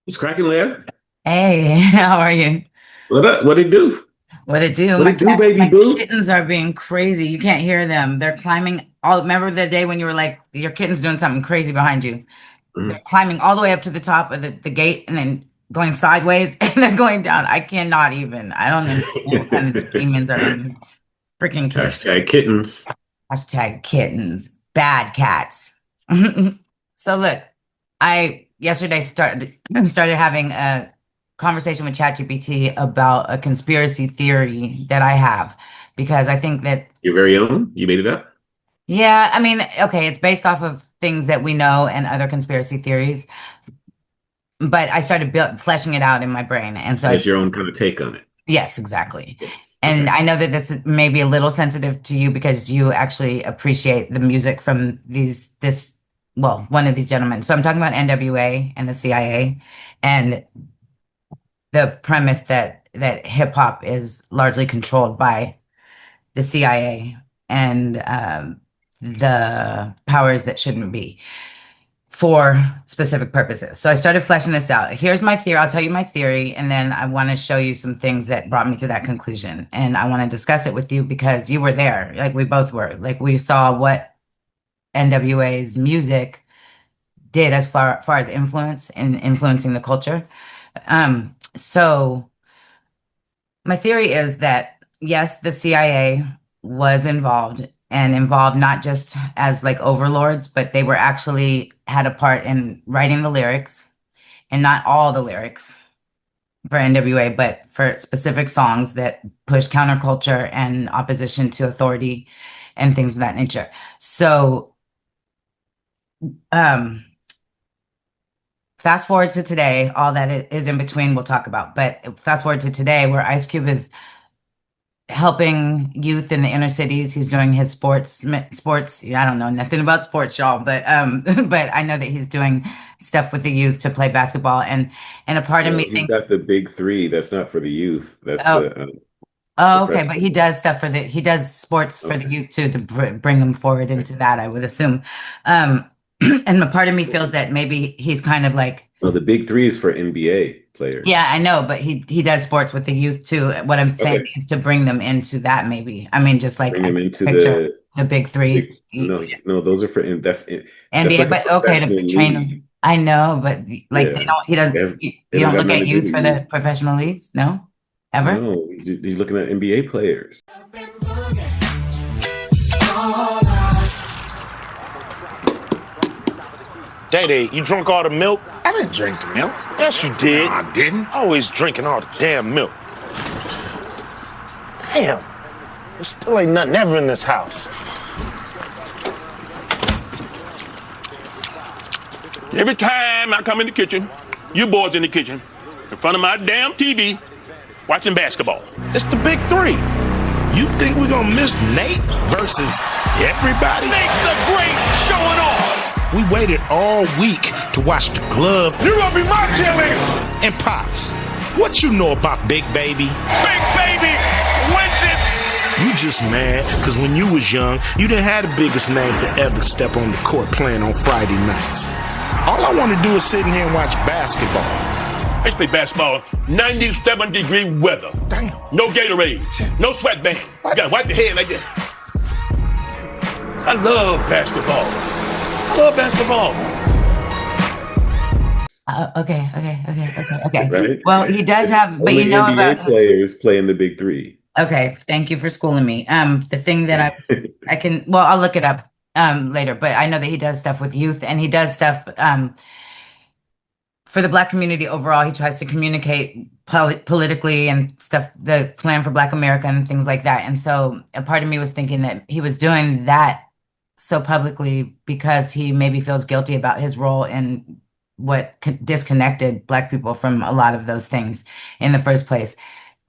It's cracking, Leah. Hey, how are you? What up? What it do? What it do? What it do, baby My boo? kittens are being crazy. You can't hear them. They're climbing all. Remember the day when you were like, your kitten's doing something crazy behind you? They're Mhm. climbing all the way up to the top of the gate and then going sideways and then going down. I cannot even. I don't understand what kind of demons are in these freaking kids. Hashtag kittens. Hashtag kittens, bad cats. So look, I yesterday started having a conversation with ChatGPT about a conspiracy theory that I have because I think that Your very own? You made it up? yeah, I mean, okay, it's based off of things that we know and other conspiracy theories, but I started fleshing it out in my brain, and so And I it's your own kind of take on it. yes, exactly. Yes. And Okay. I know that this may be a little sensitive to you because you actually appreciate the music from one of these gentlemen. So I'm talking about NWA and the CIA and the premise that hip hop is largely controlled by the CIA and the powers that shouldn't be for specific purposes. So I started fleshing this out. Here's my theory. I'll tell you my theory, and then I want to show you some things that brought me to that conclusion. And I want to discuss it with you because you were there. Like we both were. Like we saw what NWA's music did as far as influence in influencing the culture. So my theory is that yes, the CIA was involved and involved not just as like overlords, but they were actually had a part in writing the lyrics and not all the lyrics for NWA, but for specific songs that push counterculture and opposition to authority and things of that nature. So, um, fast forward to today, all that is in between we'll talk about. But fast forward to today, where Ice Cube is helping youth in the inner cities. He's doing his sports. I don't know nothing about sports, y'all, but but I know that he's doing stuff with the youth to play basketball, and a part of me Well, he's thinks, got the big three. That's not for the youth. That's oh, the oh, okay, but professional. he does stuff for he does sports for the Okay. youth too to bring them forward Okay. into that, I would assume. Um, and a part of me feels that maybe he's kind of like Well, the big three is for NBA yeah, players. I know, but he does sports with the youth too. What I'm saying Okay. is to bring them into that maybe. I mean, just like Bring I him into picture the the big three, big. No, no, those are for that's NBA, like a but okay, to professional train league. them. I know, but like they Yeah. don't. He does. They You don't don't got look nothing at to do youth with for you. the professional leagues, no, ever. No, he's looking at NBA players. Day, you drunk all the milk? I didn't drink the milk. Yes, you did. No, I didn't. Always drinking all the damn milk. Damn. There still ain't nothing ever in this house. Every time I come in the kitchen, you boys in the kitchen, in front of my damn TV, watching basketball. It's the big three. You think we're gonna miss Nate versus everybody? Nate the Great showing off. We waited all week to watch the glove You're gonna be my cheerleader. and Pops. What you know about Big Baby? Big baby wins it. You just mad because when you was young, you didn't have the biggest name to ever step on the court playing on Friday nights. All I want to do is sit in here and watch basketball. I used to play basketball, 97-degree weather. Damn. No Gatorade, no sweatband. You gotta wipe your head like this. I love basketball. I love basketball. Okay. Right? Well, he does It's have, but you only know NBA about. players playing the big three. Okay, thank you for schooling me. The thing that I can, well, I'll look it up later, but I know that he does stuff with youth and he does stuff for the Black community overall. He tries to communicate politically and stuff, the plan for Black America and things like that. And so a part of me was thinking that he was doing that so publicly because he maybe feels guilty about his role in what disconnected Black people from a lot of those things in the first place.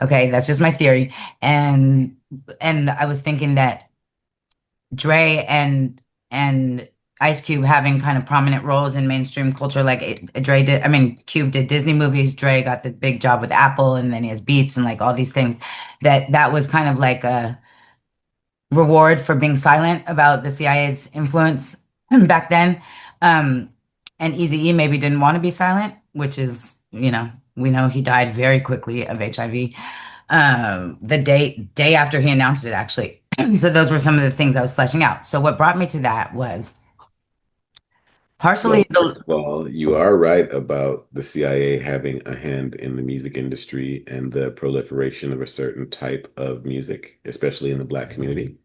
Okay, that's just my theory. And I was thinking that Dre and Ice Cube having kind of prominent roles in mainstream culture, like Dre did. I mean, Cube did Disney movies. Dre got the big job with Apple, and then he has Beats and like all these things. That was kind of like a reward for being silent about the CIA's influence back then. And Eazy-E maybe didn't want to be silent which is, we know he died very quickly of HIV. The day after he announced it, actually. So those were some of the things I was fleshing out. So what brought me to that was partially Well, first of all, you are right about the CIA having a hand in the music industry and the proliferation of a certain type of music, especially in the Black community.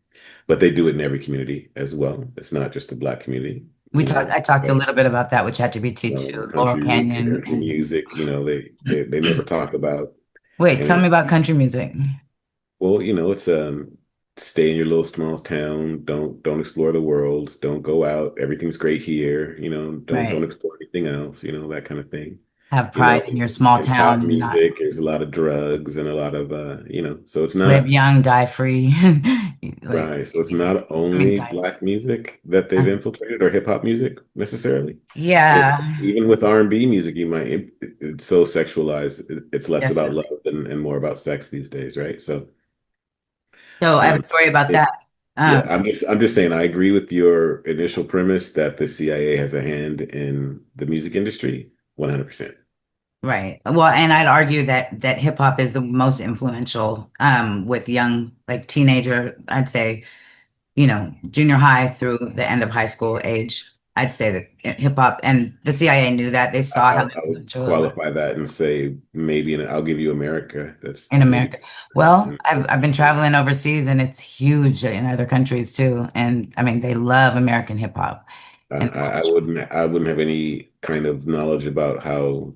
But they do it in every community as well. It's not just the Black community, I talked a little bit about that with ChatGPT too, Laurel Canyon. country music. They never talk about. Wait, tell And me about country music. well, it's stay in your little small town. Don't explore the world. Don't go out. Everything's great here. Don't Right. explore anything else. That kind of thing. Have You know, pride in your small in pop town and not music, there's a lot of drugs and a lot of so it's live not young, die free. Like, right. So it's not I mean, only die. Black music that they've infiltrated or hip hop music necessarily. Yeah. Even with R&B music, it's so sexualized. It's less about love Definitely. and more about sex these days, right? So So I have um, a story about it, that. yeah, Um, I'm just saying I agree with your initial premise that the CIA has a hand in the music industry, 100%. right. Well, and I'd argue that hip hop is the most influential with young, like teenager, I'd say, junior high through the end of high school age. I'd say that hip hop and the CIA knew that. They saw how I would influential it was qualify that and say maybe, and I'll give you America. That's in maybe. America. Well, I've been traveling overseas and it's huge in other countries too. And I mean, they love American hip hop and I wouldn't have any kind of knowledge about how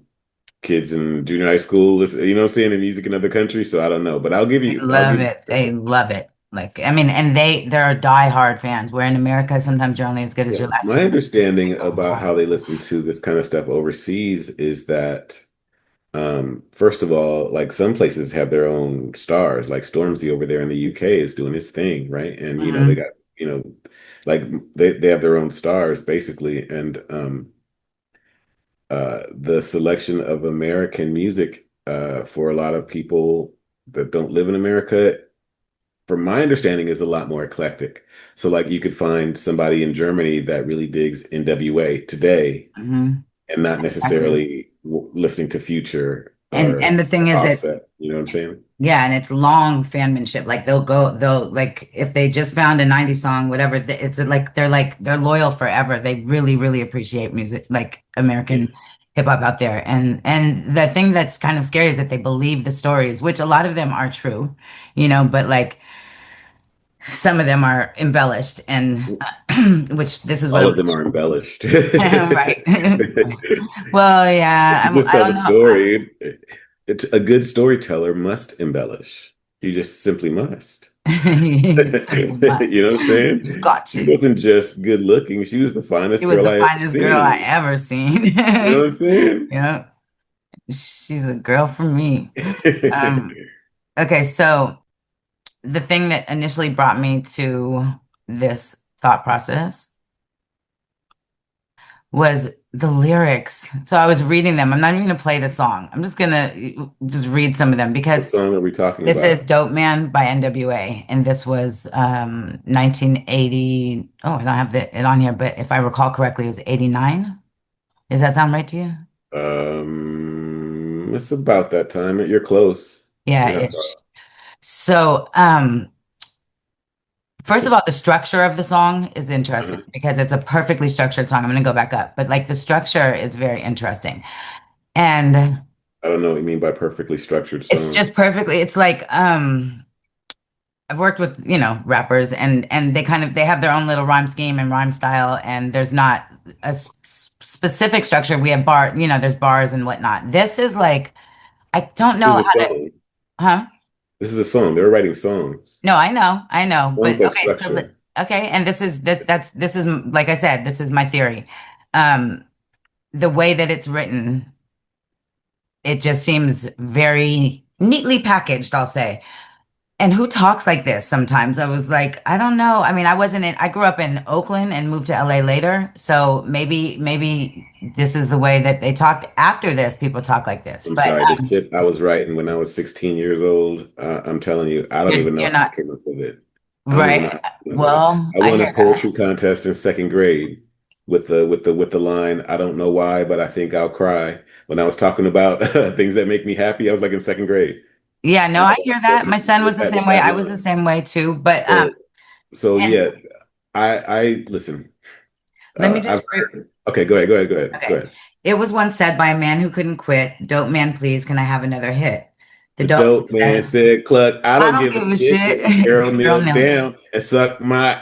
kids in junior high school listen, what I'm saying, in music in other countries. So I don't know, but they I'll love give it. you. They love it. Like, I mean, and they're diehard fans. Where in America, sometimes you're only as good as Yeah, your last my name. They understanding go about hard. how they listen to this kind of stuff overseas is that, first of all, like some places have their own stars, like Stormzy over there in the UK is doing his thing, right? And they Mhm. got, like they have their own stars basically, and the selection of American music for a lot of people that don't live in America, from my understanding, is a lot more eclectic. So, like, you could find somebody in Germany that really digs NWA today Mhm. and not Exactly. necessarily listening to Future And or the thing is that Offset. You know what I'm saying? yeah, and it's long fanmanship. Like they'll like if they just found a 90s song, whatever, it's they're loyal forever. They really, really appreciate music, like Yeah. American hip hop out there. And the thing that's kind of scary is that they believe the stories, which a lot of them are true, but like some of them are embellished and which this is what All I'm of them are embellished. right. Well, yeah, You just I tell the don't know. story. It's a good storyteller must embellish. You just simply must. You simply You must. know what I'm saying? You've got She to. wasn't just good looking. She was the She finest was girl the I ever finest girl I seen. ever seen. You know what I'm saying? Yeah, she's a girl for me. Um, okay, so the thing that initially brought me to this thought process was the lyrics. So I was reading them. I'm not even gonna play the song. I'm just gonna just read some of them What because song are we talking this is about? Dope Man by NWA, and this was 1980. Oh, I don't have it on here, but if I recall correctly, it was 89. Does that sound right to you? It's about that time. You're close. Yeah, You're not ish. So, first of all, the structure of the song is interesting far. because it's a perfectly structured song. I'm going to go back up, but like the structure is very interesting. And I don't know what you mean by perfectly structured it's song. just perfectly, it's like, I've worked with, rappers and they have their own little rhyme scheme and rhyme style, and there's not a specific structure. We have there's bars and whatnot. This is like, I don't know This is how a to, song. huh? This is a song. They were writing songs. No, I know, Songs but have okay, structure. okay, and this is like I said, this is my theory. Um, the way that it's written, it just seems very neatly packaged, I'll say. And who talks like this sometimes? I was like, I don't know. I mean, I grew up in Oakland and moved to LA later, so maybe this is the way that they talked after this. People talk like this, I'm but sorry, this shit I was writing when I was 16 years old. I'm telling you, I don't even know you're how I not came up with it. I don't even know how right. I came up with it. Well, I I won a hear that. poetry contest in second grade with the line, I don't know why, but I think I'll cry. when I was talking about things that make me happy. I was like in second grade. Yeah, no, And I hear that. My son was the with same way. that I was the line. same way too. But So so and yeah, I listen. let me I've just heard. Okay, go ahead, go ahead, go ahead, go okay. ahead. It was once said by a man who couldn't quit, "Dope man, please, can I have another hit?" The The dope dope man man said, said, "Cluck, I "I don't don't give a give a shit." shit." Then the girl Girl, kneeled no. down and sucked my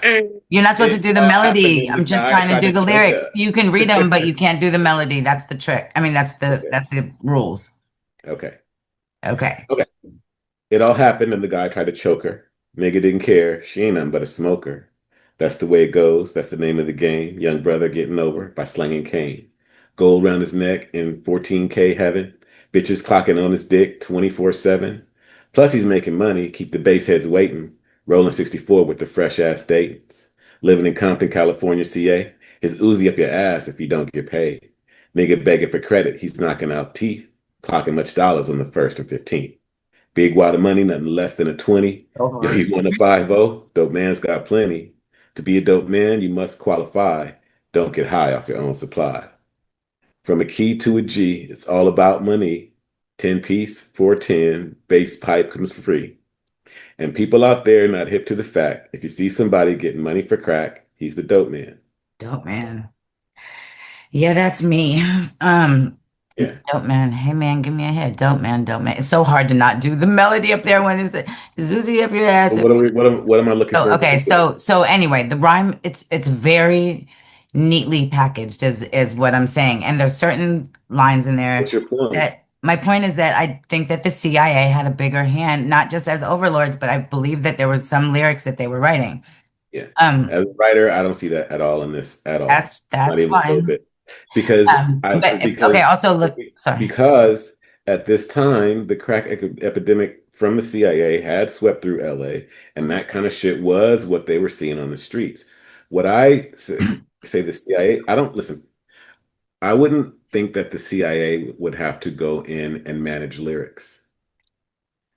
You're not supposed to it do the all happened, melody. and the I'm just guy trying to tried do to the choke lyrics. her. You can read them, but you can't do the melody. That's the trick. I mean, Okay, that's the rules. okay, Okay. okay. It all happened, and the guy tried to choke her. Nigga didn't care. She ain't nothing but a smoker. That's the way it goes. That's the name of the game. Young brother getting over by slinging cane. Gold around his neck in 14K heaven. Bitches clocking on his dick 24/7. Plus, he's making money. Keep the base heads waiting. Rolling 64 with the fresh ass Dayton's. Living in Compton, California, CA. His Uzi up your ass if you don't get paid. Nigga begging for credit. He's knocking out teeth. Clocking much dollars on the 1st and 15th. Big wad of money, nothing less than a 20. Yo, he won a 5-0. Dope man's got plenty. To be a dope man, you must qualify. Don't get high off your own supply. From a key to a G, it's all about money. 10 piece, 410, bass pipe comes for free. And people out there not hip to the fact, if you see somebody getting money for crack, he's the dope man. Dope man. Yeah, that's me. Yeah. Dope man. Hey man, give me a hit. Dope man, dope man. It's so hard to not do the melody up there when it's Zuzi up your ass. So what am I looking Oh, for? okay. So anyway, the rhyme it's very neatly packaged is what I'm saying. And there's certain lines in there What's your point? that my point is that I think that the CIA had a bigger hand, not just as overlords, but I believe that there was some lyrics that they were writing. Yeah. Um, As a writer, I don't see that at all in this at all. Not that's even a little fine. bit. Because I But okay, because also look, sorry. because at this time the crack epidemic from the CIA had swept through LA, and that kind of shit was what they were seeing on the streets. What I say the CIA, I don't listen. I wouldn't think that the CIA would have to go in and manage lyrics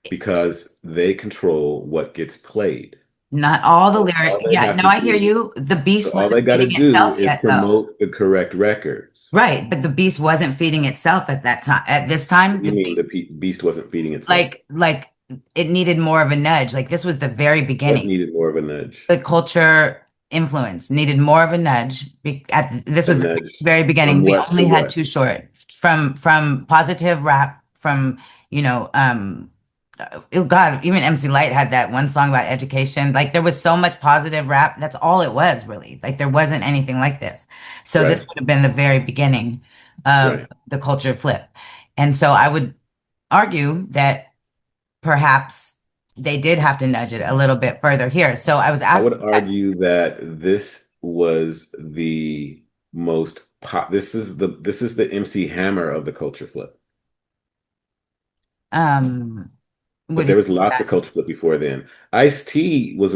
because they control what gets played. Not all the So lyric. all they Yeah, have no, to I hear do you. The So beast all they wasn't got to feeding do itself is yet, though. promote the correct records. Right, but the beast wasn't feeding itself at that time. At this time, What do the you mean the beast beast wasn't feeding itself? like it needed more of a nudge. Like this was the very What beginning. needed more of a nudge? The culture influence needed more of a nudge. This A was the nudge very beginning. from We what to only had what? Too Short from positive rap from you know oh God, even MC Light had that one song about education. Like there was so much positive rap. That's all it was really. Like there wasn't anything like this. So this Right, would have been the very beginning of right. the culture flip. And so I would argue that perhaps they did have to nudge it a little bit further here. So I was I would asking that, argue that this was the most pop. This is the MC Hammer of the culture flip. um, what But do you there was think of lots of that? culture flip before then. Ice-T was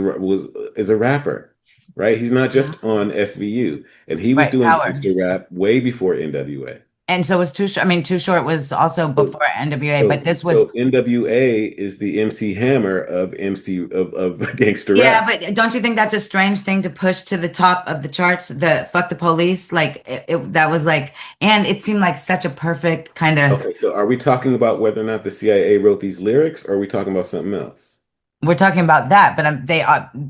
is a rapper, right? He's not Mhm. just on SVU, and he was Right, doing power. gangster rap way before NWA. And so was Too Short. I mean, Too Short was also So before NWA, but so this was so NWA is the MC Hammer of MC of gangster yeah, rap. but don't you think that's a strange thing to push to the top of the charts? The fuck the police, like that was like, and it seemed like such a perfect kind of. Okay, so are we talking about whether or not the CIA wrote these lyrics, or are we talking about something else? We're talking about that, but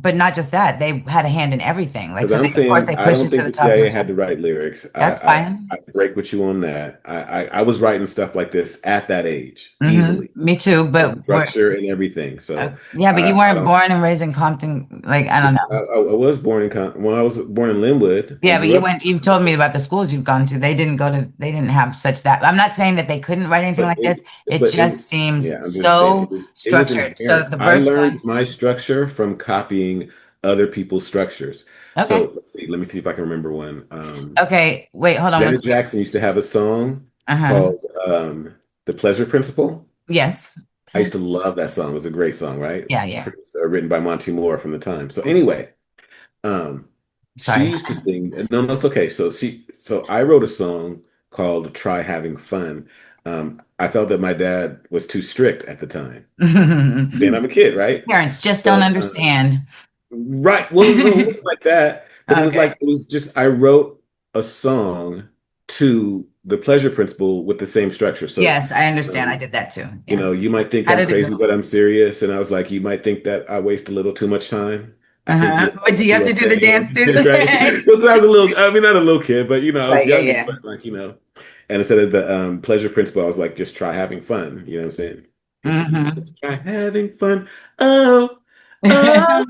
but not just that. They had a hand in everything. Like Because so, I'm of course, saying they I pushed don't it to think the the top of the CIA had chart. to write lyrics. That's fine. I break with you on that. I was writing stuff like this at that age easily, Me too, with but we're structure and everything. So yeah, but you I weren't don't. born and raised in Compton. Like I It's don't just know. I was born in I was born in Linwood Yeah, and but grew you up, went. You've told me about the schools you've gone to. They didn't go to. They didn't have such that. I'm not saying that they couldn't write anything but like this. It but just seems yeah, I'm just saying so it was structured. So inherent. the I verse learned one. my structure from copying other people's structures. Okay. So let's see. Let me see if I can remember one. Okay. Wait. Hold on one Janet second. Jackson used to have a song Uh-huh. called "The Pleasure Principle." Yes. I used Please. to love that song. It was a great song, right? Yeah. Yeah. Written by Monty Moore from the time. So Oops. anyway, um, she Sorry. used to sing. No, no, it's okay. So I wrote a song called "Try Having Fun." I felt that my dad was too strict at the time. Then I'm a kid, right? Parents just don't So understand. right. Well, no, it wasn't like that. But it was Okay. like it was just I wrote a song to the pleasure principle with the same structure. So, Yes, I understand. I um, did that too. Yeah. you might think How I'm did it crazy, go? but I'm serious. And I was like, you might think that I waste a little too much time. I think Uh-huh. you But know do what you have you are to do the dance saying, too? right? Because I was a little, I mean, not a little kid, but I was Right, yeah, younger, yeah. but like, and instead of the pleasure principle, I was like, just try having fun. You know what I'm saying? Hmm. Let's try having fun. Oh, oh.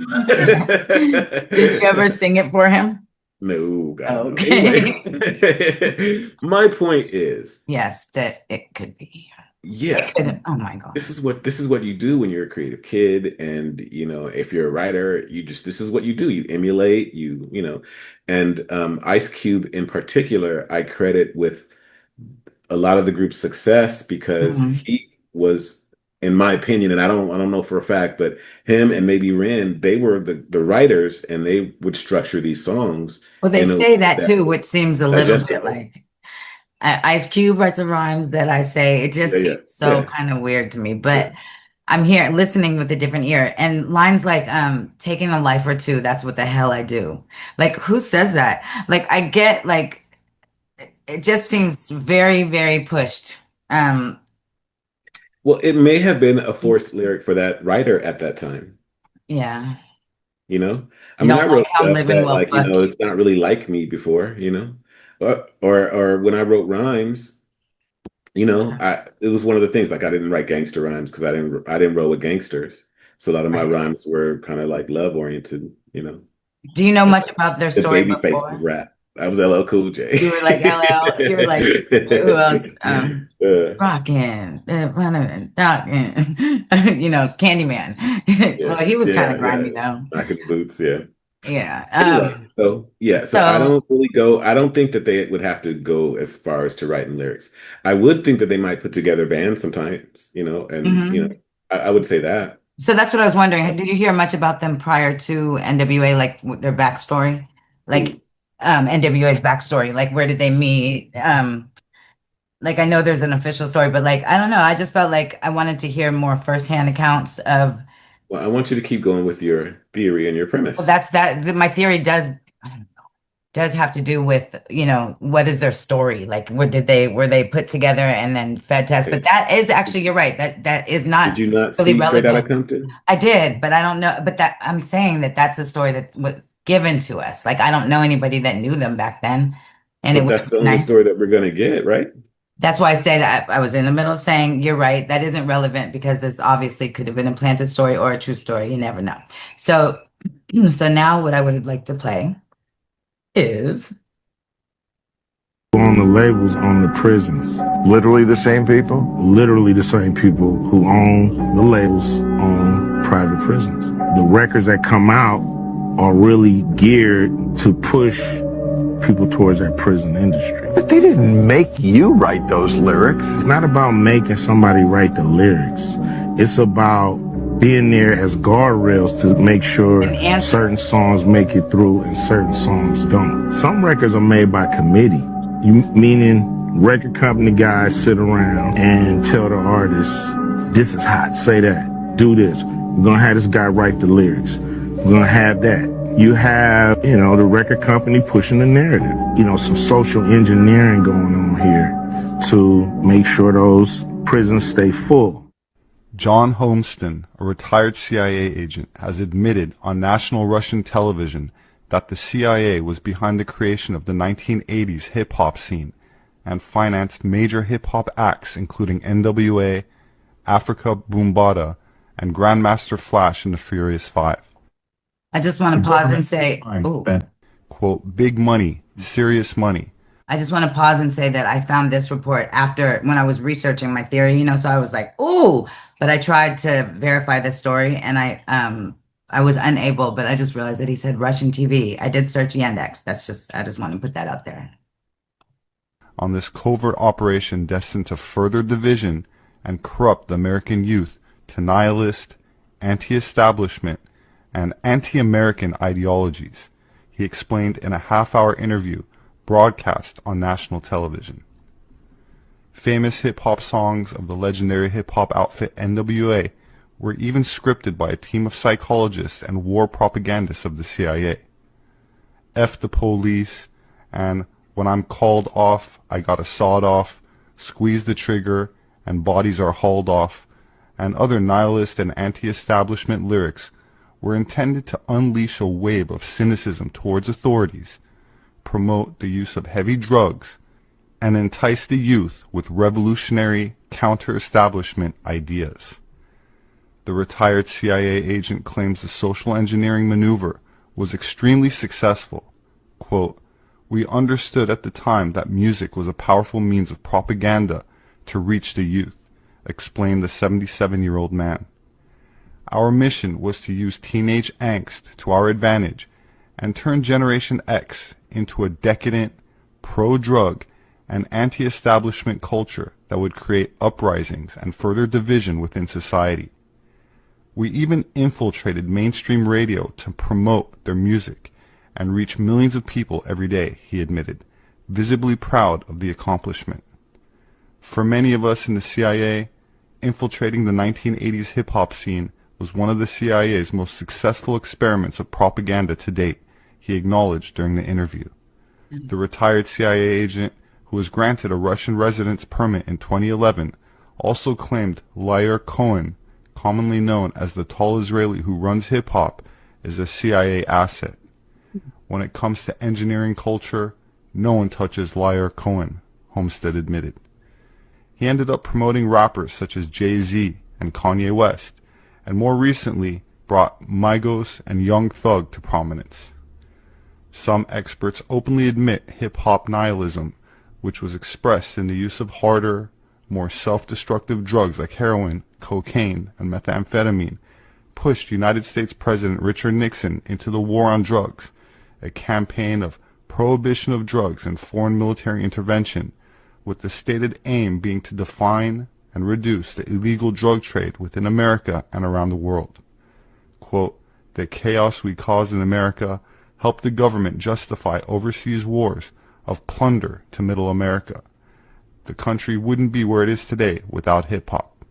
Did you ever sing it for him? No, God, no. Anyway, Okay. my point is, Yes, that it could be. yeah, It could. Oh my God. this is what you do when you're a creative kid, and if you're a writer, this is what you do. You emulate, and Ice Cube in particular, I credit with a lot of the group's success because Mhm. he was, in my opinion, and I don't know for a fact, but him and maybe Ren, they were the writers, and they would structure these songs Well, they in a say way that that too, which was seems a little bit digestible. like Ice Cube writes the rhymes that I say. It Yeah, just yeah, seems so yeah, kind of weird to me. yeah. But I'm here listening with a different ear. And lines like taking a life or two, that's what the hell I do. Like who says that? Like I get like it just seems very, very pushed. Um Well, it may have been a forced lyric for that writer at that time. yeah. You know, I You mean, I don't like wrote how I'm stuff living that, well, like, fuck you. it's not really like me before, or when I wrote rhymes, it was one of the things, like, I didn't write gangster rhymes because I didn't roll with gangsters. So a lot of my Right. rhymes were kind of like love oriented, Do you know like much about their the story baby face of before? rap. I was LL Cool J. You were like LL, you were like who else? Uh, Rockin', talking, Candyman. yeah, Well, he was kind yeah, of yeah. grimy though. Knocking boots, yeah. Yeah. Anyway, so yeah, so So I don't think that they would have to go as far as to writing lyrics. I would think that they might put together bands sometimes, and mhm. I would say that. So that's what I was wondering. Did you hear much about them prior to NWA, like their backstory? Who? Like NWA's backstory, like where did they meet? Like I know there's an official story, but like I don't know. I just felt like I wanted to hear more firsthand accounts of Well, I want you to keep going with your theory and your well, premise. that's my theory does have to do with, what is their story? Like, were they put together and then fed test? But Okay. that is actually, you're right. That is not Did you not really see Straight Outta relevant. Compton? I did, but I don't know. But that I'm saying that's a story that was given to us. Like, I don't know anybody that knew them back then. And it But would that's have the been only nice. story that we're gonna get, right? That's why I said I was in the middle of saying, you're right. That isn't relevant because this obviously could have been a planted story or a true story. You never know. So, so now what I would like to play is. On the labels on the prisons. Literally the same people? Literally the same people who own the labels own private prisons. The records that come out are really geared to push people towards that prison industry. But they didn't make you write those lyrics. It's not about making somebody write the lyrics. It's about being there as guardrails to make sure An answer. certain songs make it through and certain songs don't. Some records are made by committee. Meaning record company guys sit around and tell the artists, this is hot, say that, do this. We're gonna have this guy write the lyrics. We're gonna have that. You have, the record company pushing the narrative. Some social engineering going on here to make sure those prisons stay full. John Holmston, a retired CIA agent, has admitted on national Russian television that the CIA was behind the creation of the 1980s hip-hop scene and financed major hip-hop acts including NWA, Africa Boombata, and Grandmaster Flash and the Furious Five. I just want to pause and say, oh, Quote, big money, serious money. I just want to pause and say that I found this report after when I was researching my theory, so I was like, oh, but I tried to verify this story and I was unable, but I just realized that he said Russian TV. I did search Yandex. I just want to put that out there. On this covert operation destined to further division and corrupt the American youth to nihilist, anti-establishment, and anti-American ideologies, he explained in a half-hour interview broadcast on national television. Famous hip-hop songs of the legendary hip-hop outfit NWA were even scripted by a team of psychologists and war propagandists of the CIA. F the Police and When I'm called off, I got a sawed off, squeeze the trigger, and bodies are hauled off, and other nihilist and anti-establishment lyrics were intended to unleash a wave of cynicism towards authorities, promote the use of heavy drugs, and entice the youth with revolutionary counter-establishment ideas. The retired CIA agent claims the social engineering maneuver was extremely successful. Quote, "We understood at the time that music was a powerful means of propaganda to reach the youth," explained the 77-year-old man. "Our mission was to use teenage angst to our advantage and turn Generation X into a decadent, pro-drug, and anti-establishment culture that would create uprisings and further division within society. We even infiltrated mainstream radio to promote their music and reach millions of people every day," he admitted, visibly proud of the accomplishment. For many of us in the CIA, infiltrating the 1980s hip-hop scene was one of the CIA's most successful experiments of propaganda to date, he acknowledged during the interview. The retired CIA agent, who was granted a Russian residence permit in 2011, also claimed Leah Cohen, commonly known as the tall Israeli who runs hip-hop, is a CIA asset. When it comes to engineering culture, no one touches Leah Cohen, Homestead admitted. He ended up promoting rappers such as Jay-Z and Kanye West, and more recently brought Migos and Young Thug to prominence. Some experts openly admit hip-hop nihilism, which was expressed in the use of harder, more self-destructive drugs like heroin, cocaine, and methamphetamine, pushed United States President Richard Nixon into the war on drugs, a campaign of prohibition of drugs and foreign military intervention, with the stated aim being to define and reduce the illegal drug trade within America and around the world. Quote, "The chaos we caused in America helped the government justify overseas wars of plunder to Middle America. The country wouldn't be where it is today without hip-hop."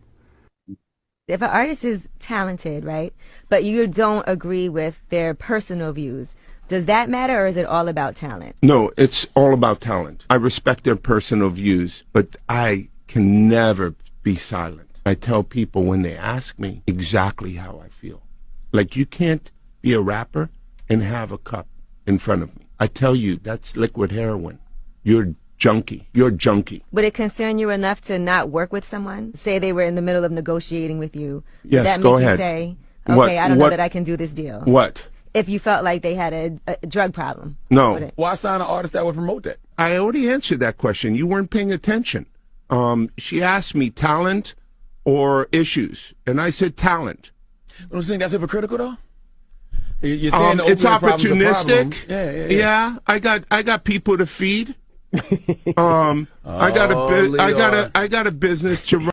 If an artist is talented, right, but you don't agree with their personal views, does that matter, or is it all about talent? No, it's all about talent. I respect their personal views, but I can never be silent. I tell people when they ask me exactly how I feel. Like, you can't be a rapper and have a cup in front of me. I tell you, that's liquid heroin. You're junkie. You're junkie. Would it concern you enough to not work with someone? Say they were in the middle of negotiating with you. Yes, that go make ahead. You say, okay, What- I don't know what- that I can do this deal. What? If you felt like they had a drug problem. No. Why sign an artist that would promote that? I already answered that question. You weren't paying attention. She asked me talent or issues, and I said talent. Don't you think that's hypocritical, though? You're saying It's the opioid problem's a problem. opportunistic. Yeah. I got people to feed. I got a business to run.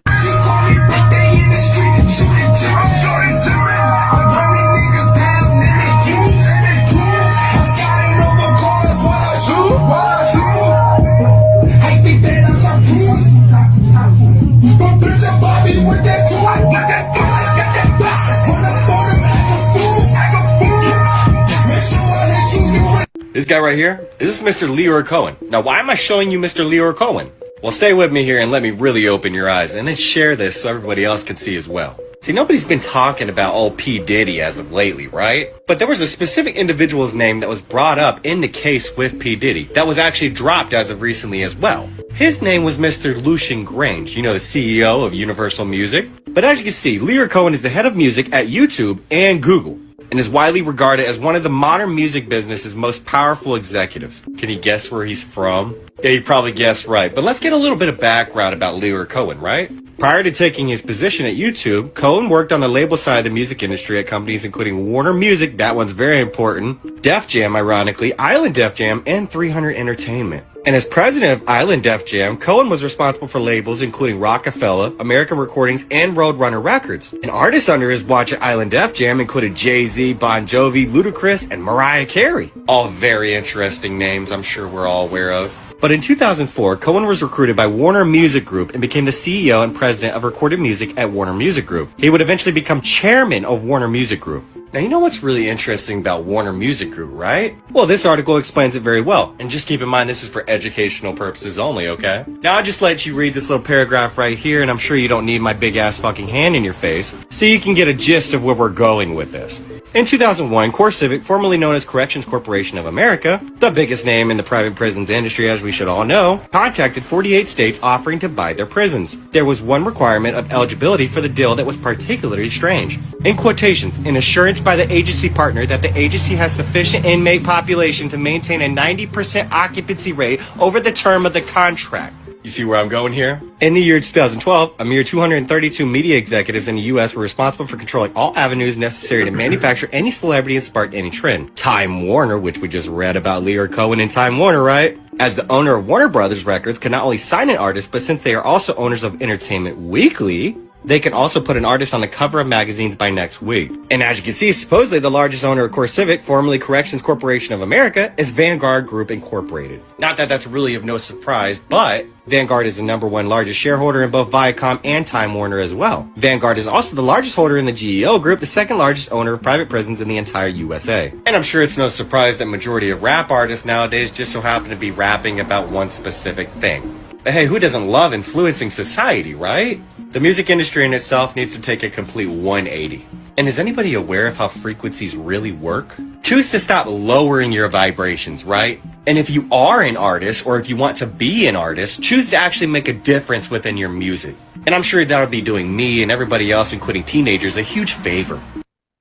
This guy right here, is this Mr. Leah Cohen? Now, why am I showing you Mr. Leah Cohen? Well, stay with me here and let me really open your eyes, and then share this so everybody else can see as well. See, nobody's been talking about old P. Diddy as of lately, right? But there was a specific individual's name that was brought up in the case with P. Diddy that was actually dropped as of recently as well. His name was Mr. Lucian Grange, you know, the CEO of Universal Music. But as you can see, Leah Cohen is the head of music at YouTube and Google, and is widely regarded as one of the modern music business's most powerful executives. Can you guess where he's from? Yeah, you probably guessed right. But let's get a little bit of background about Leah Cohen, right? Prior to taking his position at YouTube, Cohen worked on the label side of the music industry at companies including Warner Music, that one's very important, Def Jam, ironically, Island Def Jam, and 300 Entertainment. And as president of Island Def Jam, Cohen was responsible for labels including Rockefeller, American Recordings, and Roadrunner Records. And artists under his watch at Island Def Jam included Jay-Z, Bon Jovi, Ludacris, and Mariah Carey. All very interesting names I'm sure we're all aware of. But in 2004, Cohen was recruited by Warner Music Group and became the CEO and president of recorded music at Warner Music Group. He would eventually become chairman of Warner Music Group. Now, you know what's really interesting about Warner Music Group, right? Well, this article explains it very well. And just keep in mind, this is for educational purposes only, okay? Now, I'll just let you read this little paragraph right here, and I'm sure you don't need my big-ass fucking hand in your face, so you can get a gist of where we're going with this. In 2001, CoreCivic, formerly known as Corrections Corporation of America, the biggest name in the private prisons industry as we should all know, contacted 48 states offering to buy their prisons. There was one requirement of eligibility for the deal that was particularly strange. In quotations, an assurance by the agency partner that the agency has sufficient inmate population to maintain a 90% occupancy rate over the term of the contract. You see where I'm going here? In the year 2012, a mere 232 media executives in the U.S. were responsible for controlling all avenues necessary to manufacture any celebrity and spark any trend. Time Warner, which we just read about Leah Cohen and Time Warner, right? As the owner of Warner Brothers Records, can not only sign an artist, but since they are also owners of Entertainment Weekly, they can also put an artist on the cover of magazines by next week. And as you can see, supposedly the largest owner of CoreCivic, formerly Corrections Corporation of America, is Vanguard Group Incorporated. Not that that's really of no surprise, but Vanguard is the #1 largest shareholder in both Viacom and Time Warner as well. Vanguard is also the largest holder in the GEO Group, the second largest owner of private prisons in the entire USA. And I'm sure it's no surprise that majority of rap artists nowadays just so happen to be rapping about one specific thing. But hey, who doesn't love influencing society, right? The music industry in itself needs to take a complete 180. And is anybody aware of how frequencies really work? Choose to stop lowering your vibrations, right? And if you are an artist, or if you want to be an artist, choose to actually make a difference within your music. And I'm sure that'll be doing me and everybody else, including teenagers, a huge favor.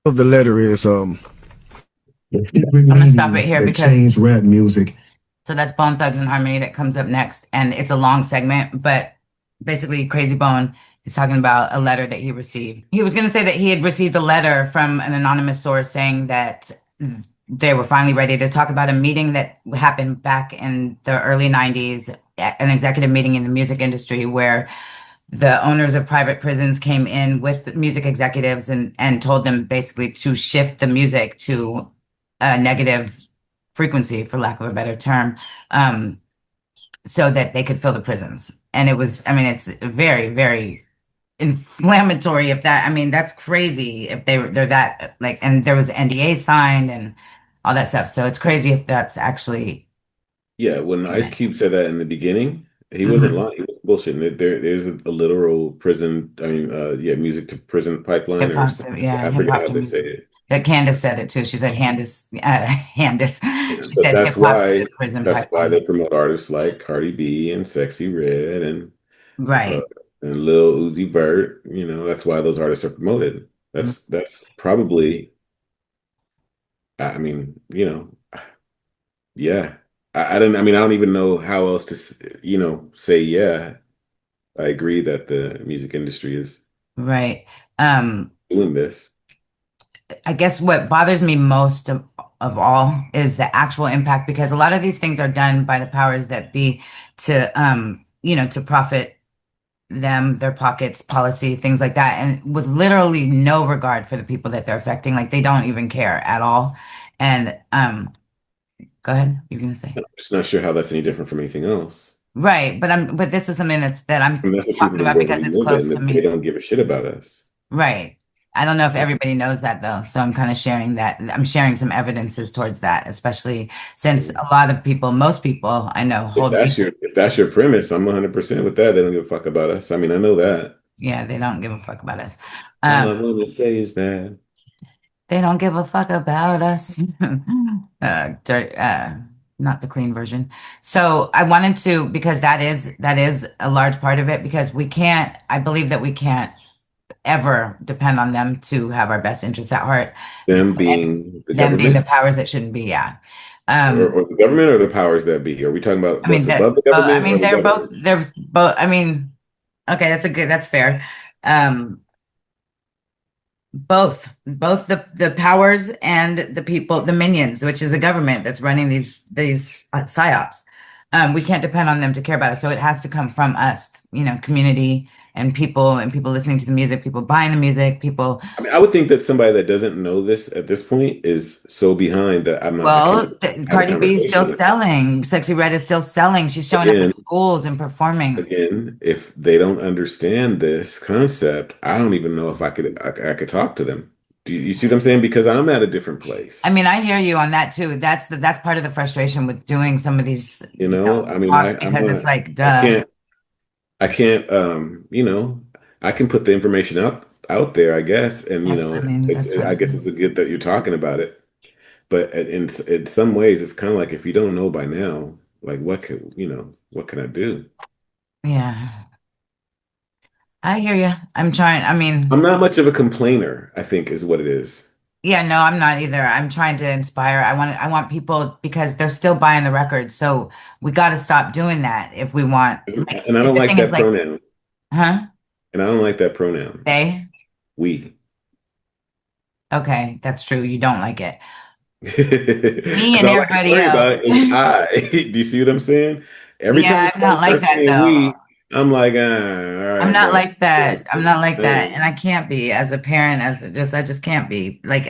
The letter is I'm gonna stop it here because change rap music. so that's Bone Thugs and Harmony that comes up next, and it's a long segment, but basically Crazy Bone is talking about a letter that he received. He was going to say that he had received a letter from an anonymous source saying that they were finally ready to talk about a meeting that happened back in the early 90s, an executive meeting in the music industry where the owners of private prisons came in with music executives and told them basically to shift the music to a negative frequency, for lack of a better term, so that they could fill the prisons. And it was, I mean, it's very, very inflammatory. If that, I mean, that's crazy if they're that like, and there was NDA signed and all that stuff. So it's crazy if that's actually. Yeah, when Ice Cube said that in the beginning, he wasn't lying. He was bullshitting. There's a literal prison. I mean, music to prison pipeline, or something. Yeah, I forget how they say it. That Candace said it too. She said Candace. She said that's why prison that's pipeline. why they promote artists like Cardi B and Sexy Red and Right. And Lil Uzi Vert. You know, that's why those artists are promoted. That's probably. I mean, you know, yeah. I don't. I mean, I don't even know how else to, say. Yeah, I agree that the music industry is Right. doing this. I guess what bothers me most of all is the actual impact, because a lot of these things are done by the powers that be to, to profit them, their pockets, policy, things like that, and with literally no regard for the people that they're affecting. Like they don't even care at all. And go ahead. You're gonna say. I'm just not sure how that's any different from anything else. Right, but this is something that I'm I mean, that's the truth talking of the about world because we it's live close in, to that me. they don't give a shit about us. Right. I don't know if everybody knows that though, so I'm kind of sharing that. I'm sharing some evidences towards that, especially since a lot of people, most people I know hold. If that's your premise, I'm 100% with that. They don't give a fuck about us. I mean, I know that. Yeah, they don't give a fuck about us. All I want to say is that they don't give a fuck about us. Not the clean version. So I wanted to, because that is a large part of it, because I believe that we can't ever depend on them to have our best interests at heart. them being the Them government, being the powers that shouldn't be, yeah. or the government, or the powers that be. Are we talking about I mean, what's above the government? I mean, or the they're government? both. I mean, okay, that's fair. Both the powers and the people, the minions, which is the government that's running these psyops. We can't depend on them to care about us, so it has to come from us, community and people listening to the music, people buying the music, people. I mean, I would think that somebody that doesn't know this at this point is so behind that I'm not. Well, Cardi B is still conversation. selling. Sexy Red is still selling. She's showing up in schools and performing. Again, if they don't understand this concept, I don't even know if I could talk to them. Do you see what I'm saying? Because I'm at a different place. I mean, I hear you on that too. That's part of the frustration with doing some of these, You know, I mean, talks, I'm because it's a, like, I duh. can't, I can't, I can put the information out there, I guess, and I mean, that's I guess fine. it's a good that you're talking about it. But in some ways, it's kind of like if you don't know by now, like what can I do? Yeah, I hear you. I'm trying. I mean, I'm not much of a complainer, I think is what it is. yeah, no, I'm not either. I'm trying to inspire. I want people, because they're still buying the records. So we got to stop doing that if we want. Like, And I don't the like thing is, that like, pronoun. huh? And I don't like that pronoun. They? We. Okay, that's true. You don't like it. Me Because and all I can everybody worry else. about is I. Do you see what I'm saying? Every time Yeah, I'm somebody not like starts that saying though. we, I'm like, all I'm right, not bro. like that. I'm not like that. And Man. I can't be as a parent, I just can't be like,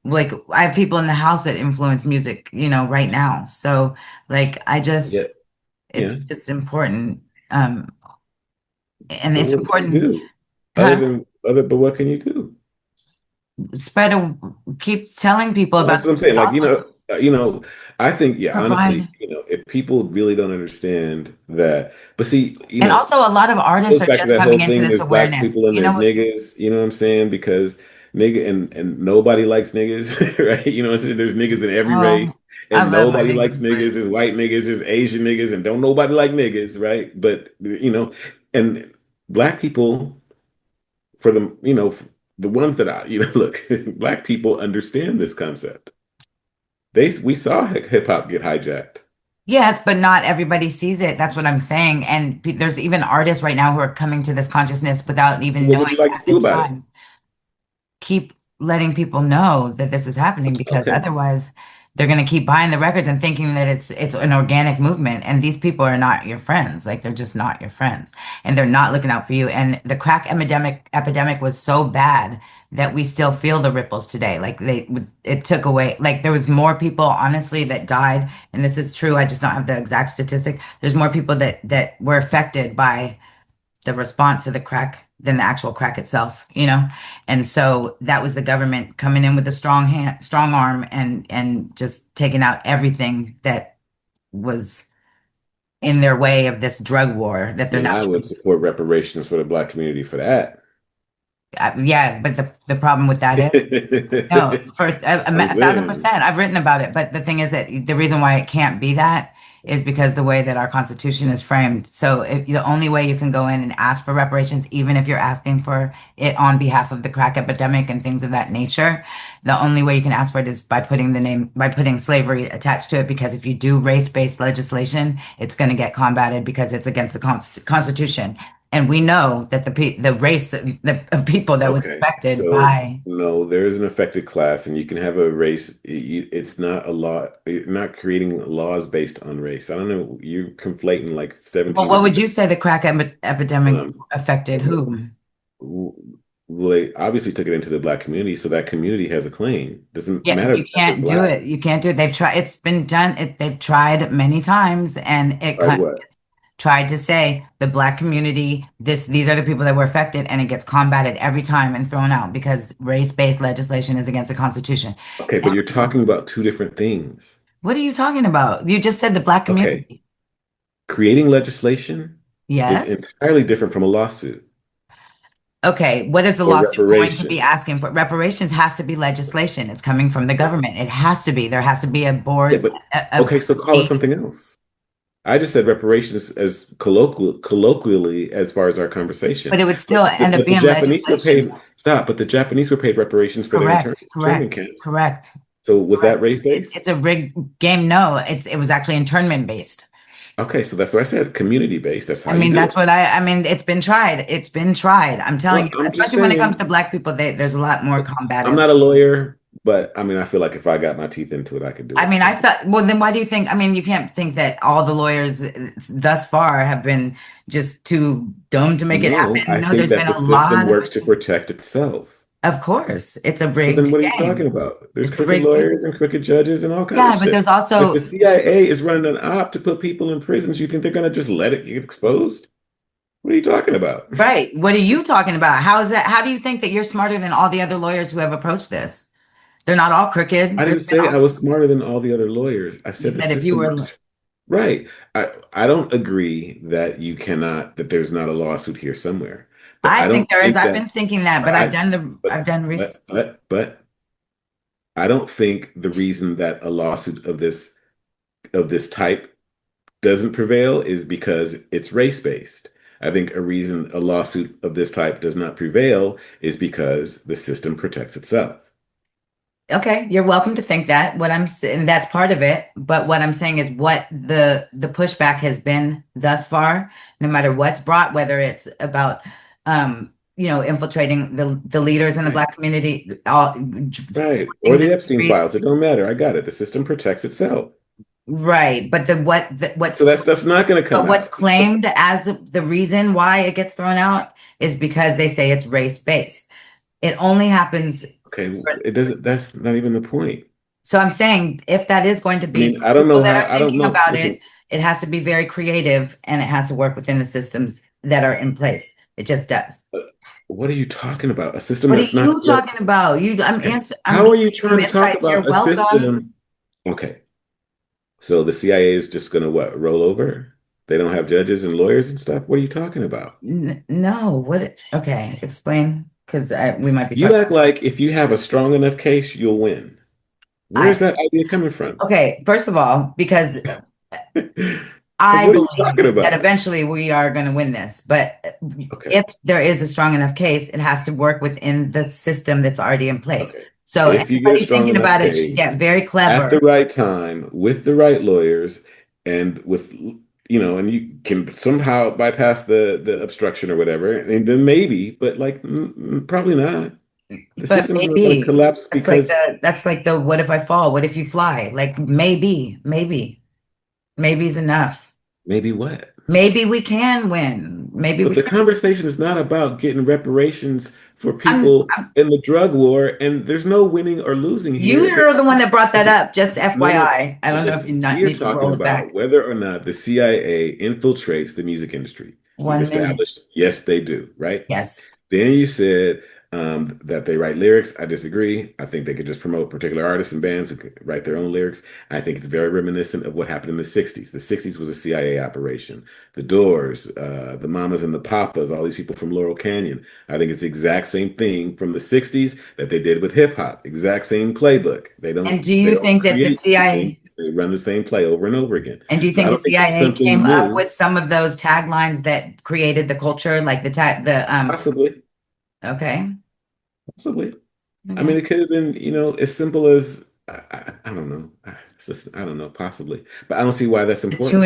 like, I have people in the house that influence music, right now. So like, Yeah, it's yeah. just important. Um, and But it's what can you important, do? huh? But what can you do? Spread a, keep telling people Well, about that's what I'm this, saying. and Like, also I think, yeah, honestly, provide. if people really don't understand that, but see, And also a lot of artists goes are back to just that whole coming into thing. this There's black awareness. people and there's niggas. You know what I'm saying? Because nigga and nobody likes niggas, right? You know what I'm saying? There's niggas in every Oh, race, I and love my nobody likes niggas, but niggas. There's white niggas, there's Asian niggas, and don't nobody like niggas, right? But and black people, for the the ones that I look, black people understand this concept. We saw hip hop get hijacked. yes, but not everybody sees it. That's what I'm saying. And there's even artists right now who are coming to this consciousness without even What would knowing you like to at the do about it? time. Keep letting people know that this is happening, because Okay. otherwise they're going to keep buying the records and thinking that it's an organic movement, and these people are not your friends. Like, they're just not your friends, and they're not looking out for you. And the crack epidemic was so bad that we still feel the ripples today. Like, it took away, like, there was more people honestly that died, and this is true. I just don't have the exact statistic. There's more people that were affected by the response to the crack than the actual crack itself. And so that was the government coming in with a strong arm, and just taking out everything that was in their way of this drug war that they're And now I would trying. support reparations for the black community for that. Yeah, but the problem with that is, no, for I'm a thousand saying. percent. I've written about it, but the thing is that the reason why it can't be that is because the way that our Constitution is framed. So the only way you can go in and ask for reparations, even if you're asking for it on behalf of the crack epidemic and things of that nature, the only way you can ask for it is by putting slavery attached to it. Because if you do race-based legislation, it's going to get combated because it's against the Constitution. And we know that the race of people that was Okay, affected so by. no, there is an affected class, and you can have a race. It's not a law. You're not creating laws based on race. I don't know. You're conflating like Well, 17 what different would you things. say the crack epidemic affected who? Well, they obviously took it into the black community, so that community has a claim. Doesn't Yeah, matter you that they're can't do black. it. You can't do it. They've tried. It's been done. They've tried many times, and it Right? kind of What? tried to say the black community. These are the people that were affected, and it gets combated every time and thrown out because race-based legislation is against the Constitution. Okay, but you're talking about two different things. What are you talking about? You just said the black Okay, community. creating legislation is Yes. entirely different from a lawsuit Okay, what is the or lawsuit going to be reparation. asking for? Reparations has to be legislation. It's coming from the government. It has to be. There has to be a Yeah, board, but a okay, so call it state, something else. I just said reparations as colloquially as far as our conversation. but it would still end up But the being Japanese were legislation. paid, stop, but the Japanese were paid reparations for their Correct, internment correct, camps. correct, So was that correct. race based? It's a rigged game. No, it was actually internment based. Okay, so that's what I said, community based. That's how I you mean, do that's it. what I mean, it's been tried. It's been tried. I'm telling Well, you, I'm just especially when it comes saying, to black people, there's a lot more I'm combative. not a lawyer, but I mean, I feel like if I got my teeth into it, I could do I it. mean, So I felt, well, then why do you think, I mean, you can't think that all the lawyers thus far have been just too dumb to make it no, I happen. No, think there's that been the a system lot works to protect itself. of course, it's a So then rigged what are you talking game. about? There's It's a crooked rigged game. lawyers and crooked judges and all kind of Yeah, but there's shit. If the also, CIA is running an op to put people in prisons, you think they're going to just let it get exposed? What are you talking about? Right. What are you talking about? How is that? How do you think that you're smarter than all the other lawyers who have approached this? They're not all crooked. I There's didn't been say I all, was smarter than all the other lawyers. I you said the said if you system were, works. Right. I don't agree that you cannot, that there's not a lawsuit here somewhere. But I I think don't there is. think I've that been thinking that, but I I've done, but I don't think the reason that a lawsuit of this type doesn't prevail is because it's race-based. I think a reason a lawsuit of this type does not prevail is because the system protects itself. okay, you're welcome to think that. What I'm saying, that's part of it. But what I'm saying is what the pushback has been thus far, no matter what's brought, whether it's about infiltrating the leaders in the Right. Black community, all Right. Or things in the the Epstein streets. files. It don't matter. I got it. The system protects itself. Right. But So that stuff's not going to come but what's out. claimed as the reason why it gets thrown out is because they say it's race based. It only happens. Okay, it doesn't, that's not even the point. So I'm saying if that is going to I be mean, for I don't people know that how, are I don't thinking know. about it, Listen, it has to be very creative and it has to work within the systems that are in place. It just does. uh, what are you talking about? A system What are that's not you gonna let, talking about? okay. I'm How giving are you you some trying to talk insights. You're about a welcome. system? Okay, so the CIA is just gonna what, roll over? They don't have judges and lawyers and stuff? What are you talking about? No, what? Okay, explain because we might be You talking. act like if you have a strong enough case, you'll win. Where's I that idea coming from? okay. First of all, because Like, I what are you believe talking that about? eventually we are going to win this, but Okay, if there is a strong enough case, it has to work within the system that's already in place. okay. So If you get a anybody strong thinking enough about it should case get very at the clever. right time with the right lawyers and with, and you can somehow bypass the obstruction or whatever, and then maybe, but like probably not. The But system's not going to maybe collapse because that's like the what if I fall? What if you fly? Like maybe is enough. maybe what? Maybe we can win. Maybe But we the can. conversation is not about getting reparations for I'm, people I'm in the drug war, and there's no winning or losing here. you're the one that brought that Listen, up. Just no, no. FYI. I don't know if you Listen, not we are need to talking roll it about back. whether or not the CIA infiltrates the music industry. We've 1 minute. established, yes, they do, right? Yes. Then you said that they write lyrics. I disagree. I think they could just promote particular artists and bands who could write their own lyrics. I think it's very reminiscent of what happened in the 60s. The 60s was a CIA operation. The Doors, the Mamas and the Papas, all these people from Laurel Canyon. I think it's the exact same thing from the 60s that they did with hip hop. Exact same playbook. And do They you don't think that the create CIA things. They run the same play over and over again. and do you So I think the don't think it's CIA something came up new. with some of those taglines that created the culture, like the Possibly. okay. Possibly. I mean, Okay. it could have been, as simple as I don't know. Listen, I don't know, possibly, but I don't see why that's The important.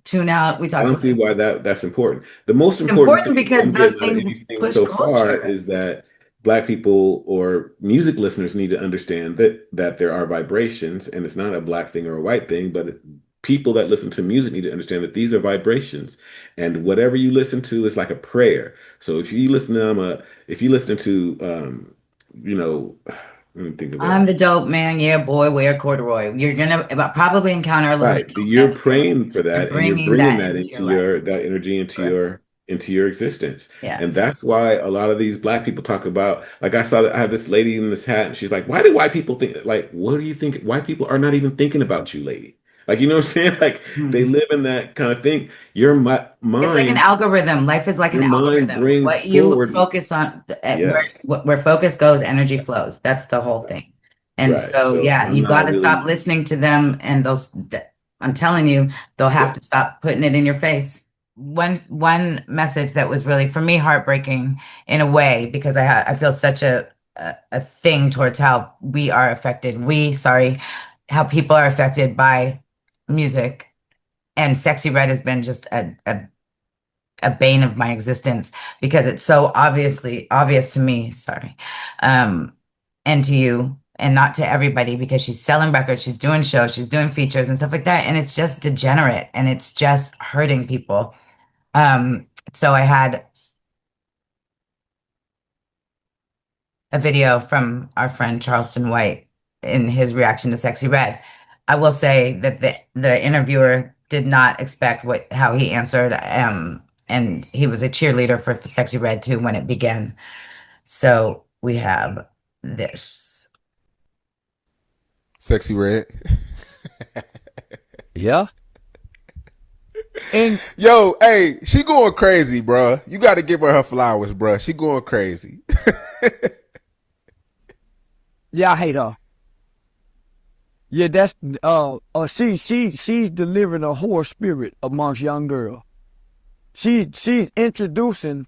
tune out. We I talked don't about see why that's important. The most it's important important thing because I'm those getting out of things anything push so far culture. is that Black people or music listeners need to understand that there are vibrations, and it's not a Black thing or a white thing, but people that listen to music need to understand that these are vibrations, and whatever you listen to is like a prayer. So if you listen to you know, let me think of I'm the dope man. Yeah, boy, wear corduroy. You're gonna probably encounter a little bit right. of You're dope energy praying for and that and you're bringing bringing that that into your into life. that energy Correct. into your existence. And Yes. that's why a lot of these Black people talk about, like I saw that I have this lady in this hat and she's like, why do white people think, like, what do you think? White people are not even thinking about you, lady. Like, you know what I'm saying? Like they Hmm. live in that kind of thing. It's like an algorithm. Life is like an Your mind algorithm. brings What you forward. focus on, Yes. where focus goes, energy flows. That's the whole thing. And Right. so, So yeah, I'm you got not to stop really, listening to them, and I'm telling you, they'll have yeah. to stop putting it in your face. One message that was really for me heartbreaking in a way because I feel such a thing towards how we are affected. Sorry, how people are affected by music. And Sexy Red has been just a bane of my existence because it's so obviously obvious to me, sorry, um, and to you, and not to everybody because she's selling records, she's doing shows, she's doing features and stuff like that. And it's just degenerate and it's just hurting people. So I had a video from our friend Charleston White in his reaction to Sexy Red. I will say that the interviewer did not expect how he answered. And he was a cheerleader for Sexy Red too when it began. So we have this. Sexy Red. Yeah. And yo, hey, she going crazy, bruh. You got to give her flowers, bruh. She going crazy. Yeah, I hate her. Yeah, that's she's delivering a whore spirit amongst young girls. She's introducing.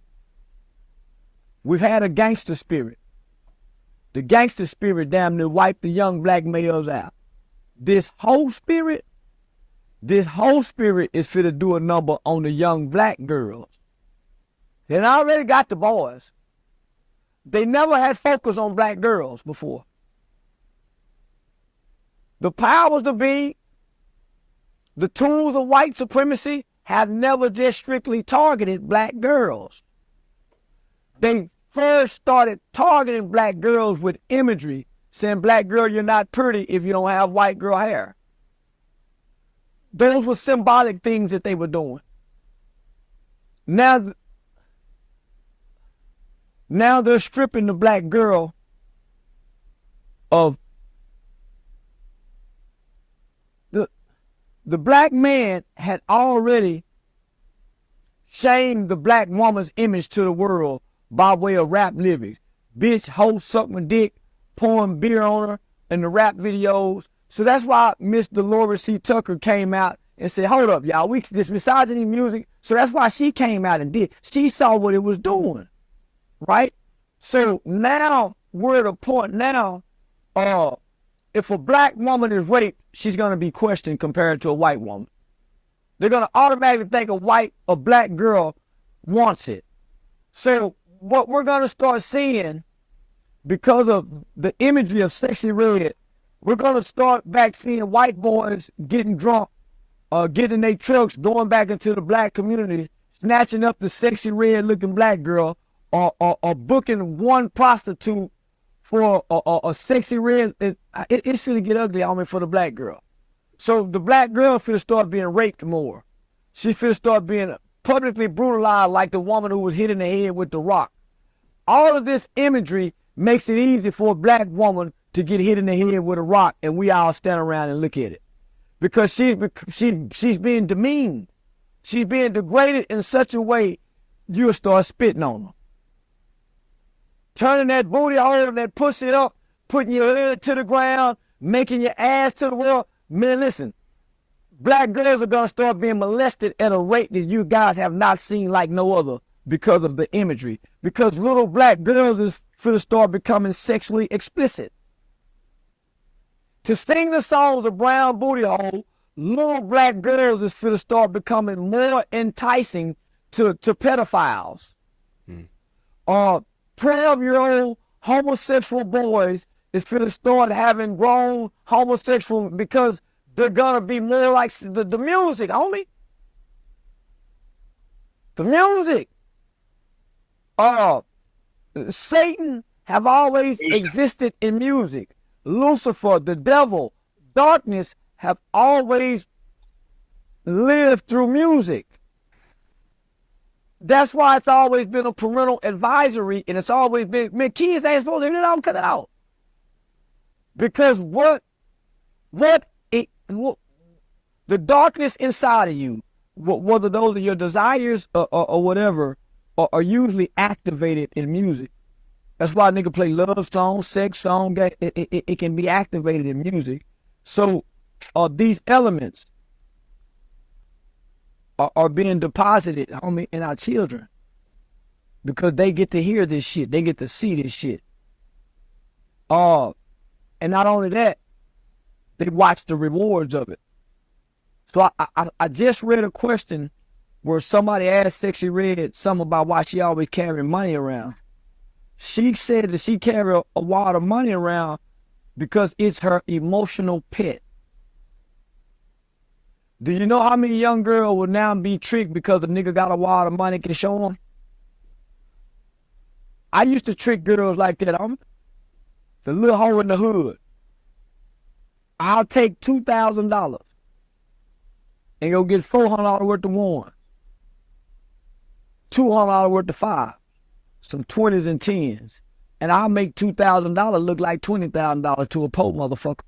We've had a gangster spirit. The gangster spirit damn near wiped the young black males out. This whole spirit is fit to do a number on the young black girls. And I already got the boys. They never had focus on black girls before. The powers to be, the tools of white supremacy have never just strictly targeted black girls. They first started targeting black girls with imagery, saying, black girl, you're not pretty if you don't have white girl hair. Those were symbolic things that they were doing. Now they're stripping the black girl of the black man had already shamed the black woman's image to the world by way of rap lyrics. Bitch, hoe, suck my dick, pouring beer on her in the rap videos. So that's why Miss Dolores C. Tucker came out and said, hold up, y'all, this misogyny music. So that's why she came out and did. She saw what it was doing, right? So now we're at a point now, if a black woman is raped, she's going to be questioned compared to a white woman. They're going to automatically think a black girl wants it. So what we're going to start seeing, because of the imagery of Sexy Red, we're going to start back seeing white boys getting drunk, getting their trucks, going back into the black community, snatching up the Sexy Red looking black girl, or booking one prostitute for a Sexy Red. It's going to get ugly on me for the black girl. So the black girl finna start being raped more. She finna start being publicly brutalized like the woman who was hit in the head with the rock. All of this imagery makes it easy for a black woman to get hit in the head with a rock, and we all stand around and look at it. Because she's being demeaned. She's being degraded in such a way, you'll start spitting on her. Turning that booty hole, that pussy up, putting your head to the ground, making your ass to the world. Man, listen, black girls are going to start being molested at a rate that you guys have not seen like no other because of the imagery. Because little black girls is going to start becoming sexually explicit. To sing the songs of Brown Booty Hole, little black girls is going to start becoming more enticing to pedophiles. 12-year-old homosexual boys is going to start having grown homosexual because they're going to be more like the music, homie. The music. Satan have always existed in music. Lucifer, the devil, darkness have always lived through music. That's why it's always been a parental advisory, and it's always been, man, kids ain't supposed to hear it out, cut it out. Because the darkness inside of you, whether those are your desires or whatever, are usually activated in music. That's why a nigga play love songs, sex songs, it can be activated in music. So these elements are being deposited, homie, in our children. Because they get to hear this shit. They get to see this shit. And not only that, they watch the rewards of it. So I just read a question where somebody asked Sexy Red something about why she always carrying money around. She said that she carry a wad of money around because it's her emotional pet. Do you know how many young girls will now be tricked because the nigga got a wad of money can show them? I used to trick girls like that. I'm the little hoe in the hood. I'll take $2,000 and go get $400 worth of wine. $200 worth of five, some 20s and 10s, and I'll make $2,000 look like $20,000 to a poor motherfucker.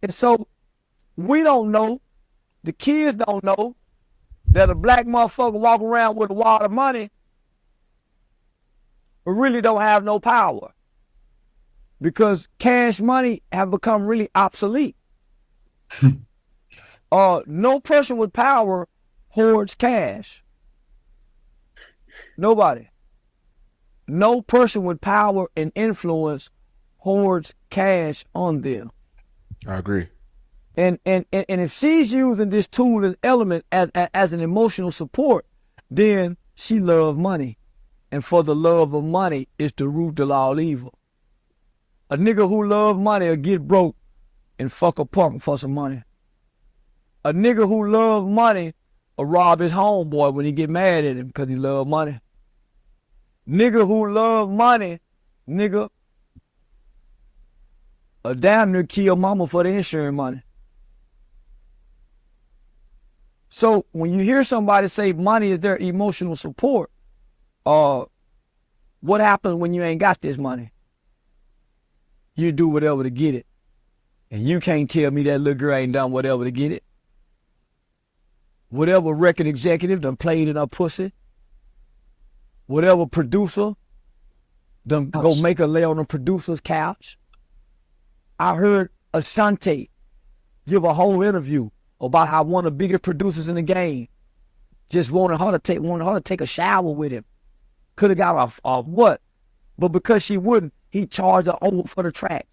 So we don't know, the kids don't know that a black motherfucker walk around with a wad of money but really don't have no power, because cash money have become really obsolete. No person with power hoards cash. Nobody. No person with power and influence hoards cash on them. I agree. And if she's using this tool and element as an emotional support, then she loves money. And for the love of money is the root of all evil. A nigga who love money will get broke and fuck a punk for some money. A nigga who love money will rob his homeboy when he get mad at him because he love money. Nigga who love money, nigga, a damn near kill mama for the insurance money. So when you hear somebody say money is their emotional support, what happens when you ain't got this money? You do whatever to get it. And you can't tell me that little girl ain't done whatever to get it. Whatever record executive done played in her pussy. Whatever producer done go make her lay on the producer's couch. I heard Ashanti give a whole interview about how one of the biggest producers in the game just wanted her to take a shower with him. Could have got a what? But because she wouldn't, he charged her over for the track.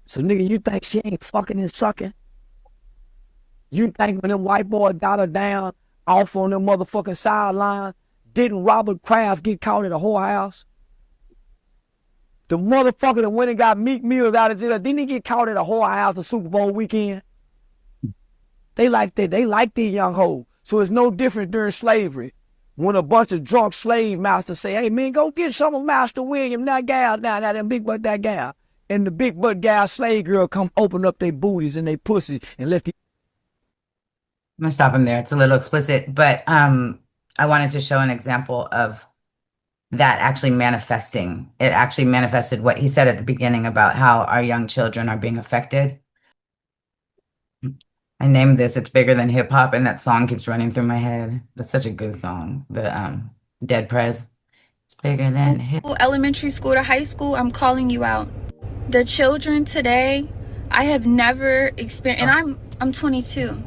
So nigga, you think she ain't fucking and sucking? You think when them white boys got her down off on them motherfucking sideline, didn't Robert Kraft get caught at a whorehouse? The motherfucker that went and got Meek Mills out of jail, didn't he get caught at a whorehouse the Super Bowl weekend? They like that. They like these young hoes. So it's no different during slavery. When a bunch of drunk slave masters say, hey man, go get some of Master William, that gal down, that big butt, that gal. And the big butt gal slave girl come open up their booties and they pussy and let the... I'm gonna stop him there. It's a little explicit, but I wanted to show an example of that actually manifesting. It actually manifested what he said at the beginning about how our young children are being affected. I named this "It's Bigger Than Hip Hop," and that song keeps running through my head. That's such a good song. The Dead Prez. It's bigger than hip. Elementary school to high school, I'm calling you out. The children today, I have never experienced, and I'm 22.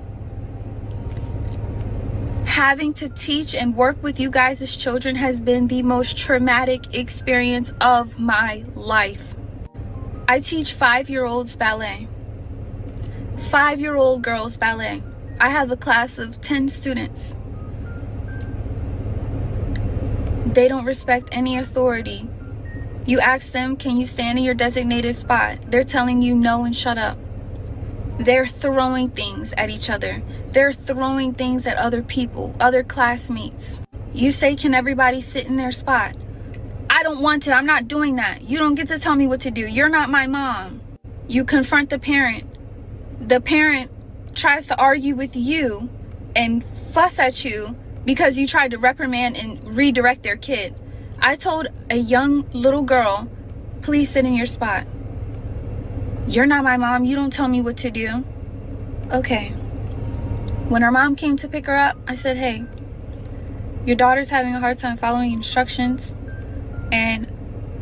Having to teach and work with you guys as children has been the most traumatic experience of my life. I teach 5-year-olds ballet. 5-year-old girls ballet. I have a class of 10 students. They don't respect any authority. You ask them, can you stand in your designated spot? They're telling you no and shut up. They're throwing things at each other. They're throwing things at other people, other classmates. You say, can everybody sit in their spot? I don't want to. I'm not doing that. You don't get to tell me what to do. You're not my mom. You confront the parent. The parent tries to argue with you and fuss at you because you tried to reprimand and redirect their kid. I told a young little girl, please sit in your spot. You're not my mom. You don't tell me what to do. Okay. When her mom came to pick her up, I said, hey, your daughter's having a hard time following instructions. And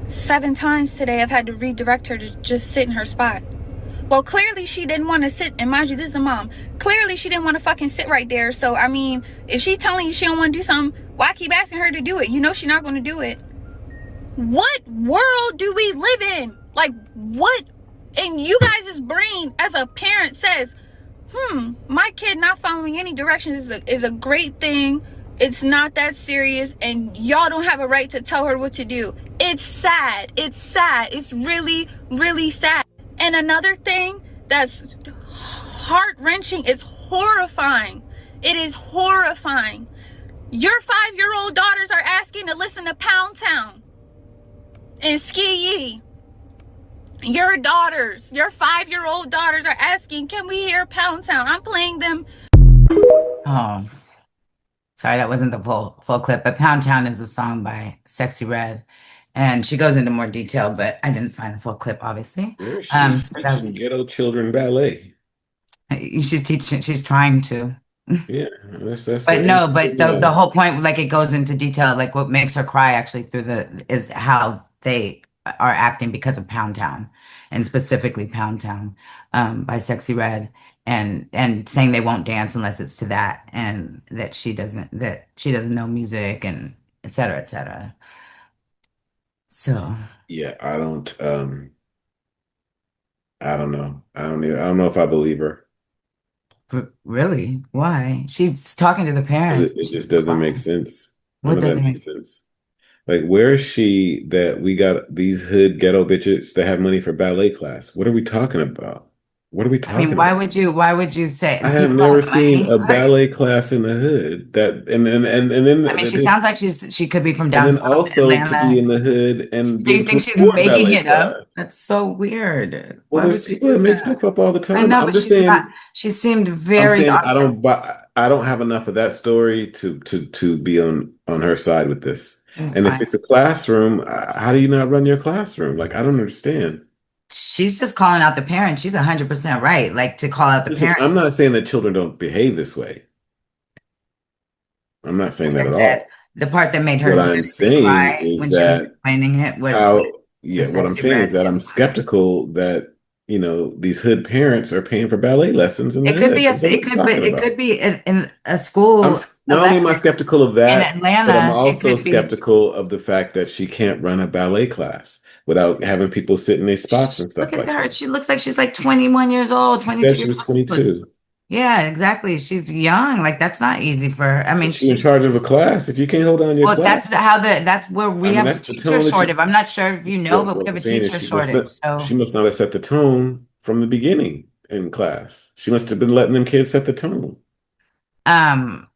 7 times today, I've had to redirect her to just sit in her spot. Well, clearly she didn't want to sit, and mind you, this is a mom. Clearly she didn't want to fucking sit right there. So, I mean, if she's telling you she don't want to do something, why keep asking her to do it? You know she's not going to do it. What world do we live in? Like, what in you guys' brain as a parent says, my kid not following any directions is a great thing. It's not that serious, and y'all don't have a right to tell her what to do. It's sad. It's sad. It's really, really sad. And another thing that's heart-wrenching is horrifying. It is horrifying. Your 5-year-old daughters are asking to listen to Pound Town and Ski Yee. Your daughters, your 5-year-old daughters are asking, can we hear Pound Town? I'm playing them Oh, sorry, that wasn't the full clip. But Pound Town is a song by Sexy Red, and she goes into more detail, but I didn't find the full clip, obviously. Where is she So that was teaching ghetto children ballet? she's teaching. She's trying to. Yeah, that's But an no, but interesting. the whole point, like it goes into detail, like what makes her cry actually through the is how they are acting because of Pound Town and specifically Pound Town by Sexy Red and saying they won't dance unless it's to that and that she doesn't know music and et cetera, et cetera. So Yeah, I don't know. I don't know if I believe her. really, why? She's talking to the 'Cause parents. it just doesn't make sense. None What of that doesn't make makes sense. Like, where is she that we got these hood ghetto bitches that have money for ballet class? What are we talking about? What are we I mean, talking about? why would you say I have people don't never have seen money? a Like, ballet class in the hood that I mean, she sounds like she could be from and down then south also to be Atlanta. in the hood and So be you able to think she's afford making ballet it up? class. That's so weird. Well, Why there's would you people that do make that? stuff up all the I time. know, I'm but just she's not. saying. She seemed I'm very saying I authentic. don't buy. I don't have enough of that story to be on her side with this. And if Fine. it's a classroom, how do you not run your classroom? Like, I don't understand. She's just calling out the parents. She's 100% right. Like to call out the Listen, parents. I'm not saying that children don't behave this way. I'm not saying Like that I at said, all. the part that made her What I'm literally saying cry is when she was that explaining it was the yeah, what I'm sexy saying is red. that I'm skeptical that, these hood parents are paying for ballet lessons in the It could hood. be Like, what are we talking it could about? be in a school Not only am I elective skeptical of in that, but I'm Atlanta. It also could be. skeptical of the fact that she can't run a ballet class without having people sit in their spots and stuff Look at like her. that. She looks like she's like 21 years old, She said 22 she years was old. 22, Yeah, exactly. She's young. Like that's not easy for her. I mean, but she's in charge of a class. If you can't hold on to your well, class, that's where I we mean, have a that's the teacher tone that shortage. I'm not sure if you know, but we what have I'm a saying is teacher shortage. she So, must not have set the tone from the beginning in class. She must have been letting them kids set the tone. um,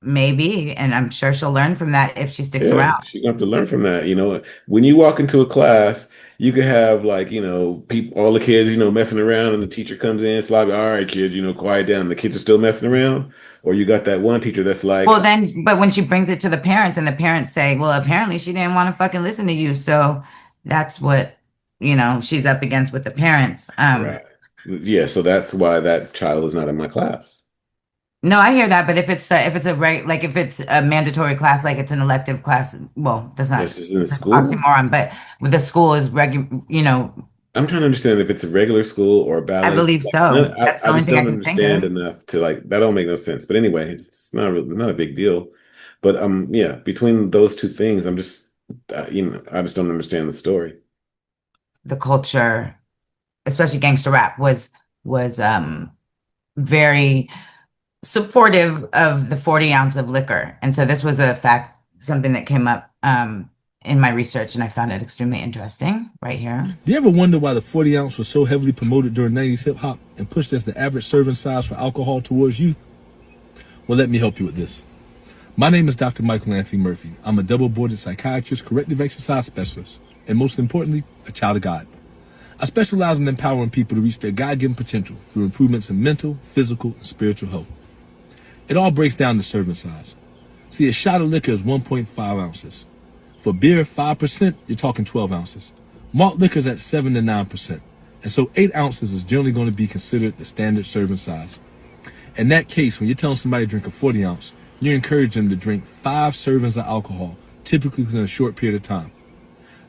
maybe, and I'm sure she'll learn from that if she sticks Yeah, around. she's gonna have to learn from that. When you walk into a class, you could have like, people, all the kids, messing around, and the teacher comes in, sloppy, all right, kids, quiet down. The kids are still messing around. Or you got that one teacher that's Well, like, then, but when she brings it to the parents and the parents say, well, apparently she didn't want to fucking listen to you. So that's what, she's up against with the parents. right. Yeah, so that's why that child is not in my class. No, I hear that, but if it's a like if it's a mandatory class, like it's an elective class, well, that's not This is in the that's school. oxymoron, but with the school is I'm trying to understand if it's a regular school or a I ballet believe school. so. That's the I only just thing I don't can think understand of. enough to like that don't make no sense. But anyway, it's not a big deal. But yeah, between those two things, I'm just I just don't understand the story. The culture, especially gangster rap, was very supportive of the 40 ounce of liquor. And so this was a fact, something that came up in my research, and I found it extremely interesting right here. Do you ever wonder why the 40 ounce was so heavily promoted during 90s hip hop and pushed as the average serving size for alcohol towards youth? Well, let me help you with this. My name is Dr. Michael Anthony Murphy. I'm a double boarded psychiatrist, corrective exercise specialist, and most importantly, a child of God. I specialize in empowering people to reach their God-given potential through improvements in mental, physical, and spiritual health. It all breaks down to serving size. See, a shot of liquor is 1.5 ounces. For beer, 5%, you're talking 12 ounces. Malt liquor is at 7 to 9%. And so 8 ounces is generally going to be considered the standard serving size. In that case, when you're telling somebody to drink a 40 ounce, you're encouraging them to drink 5 servings of alcohol, typically within a short period of time.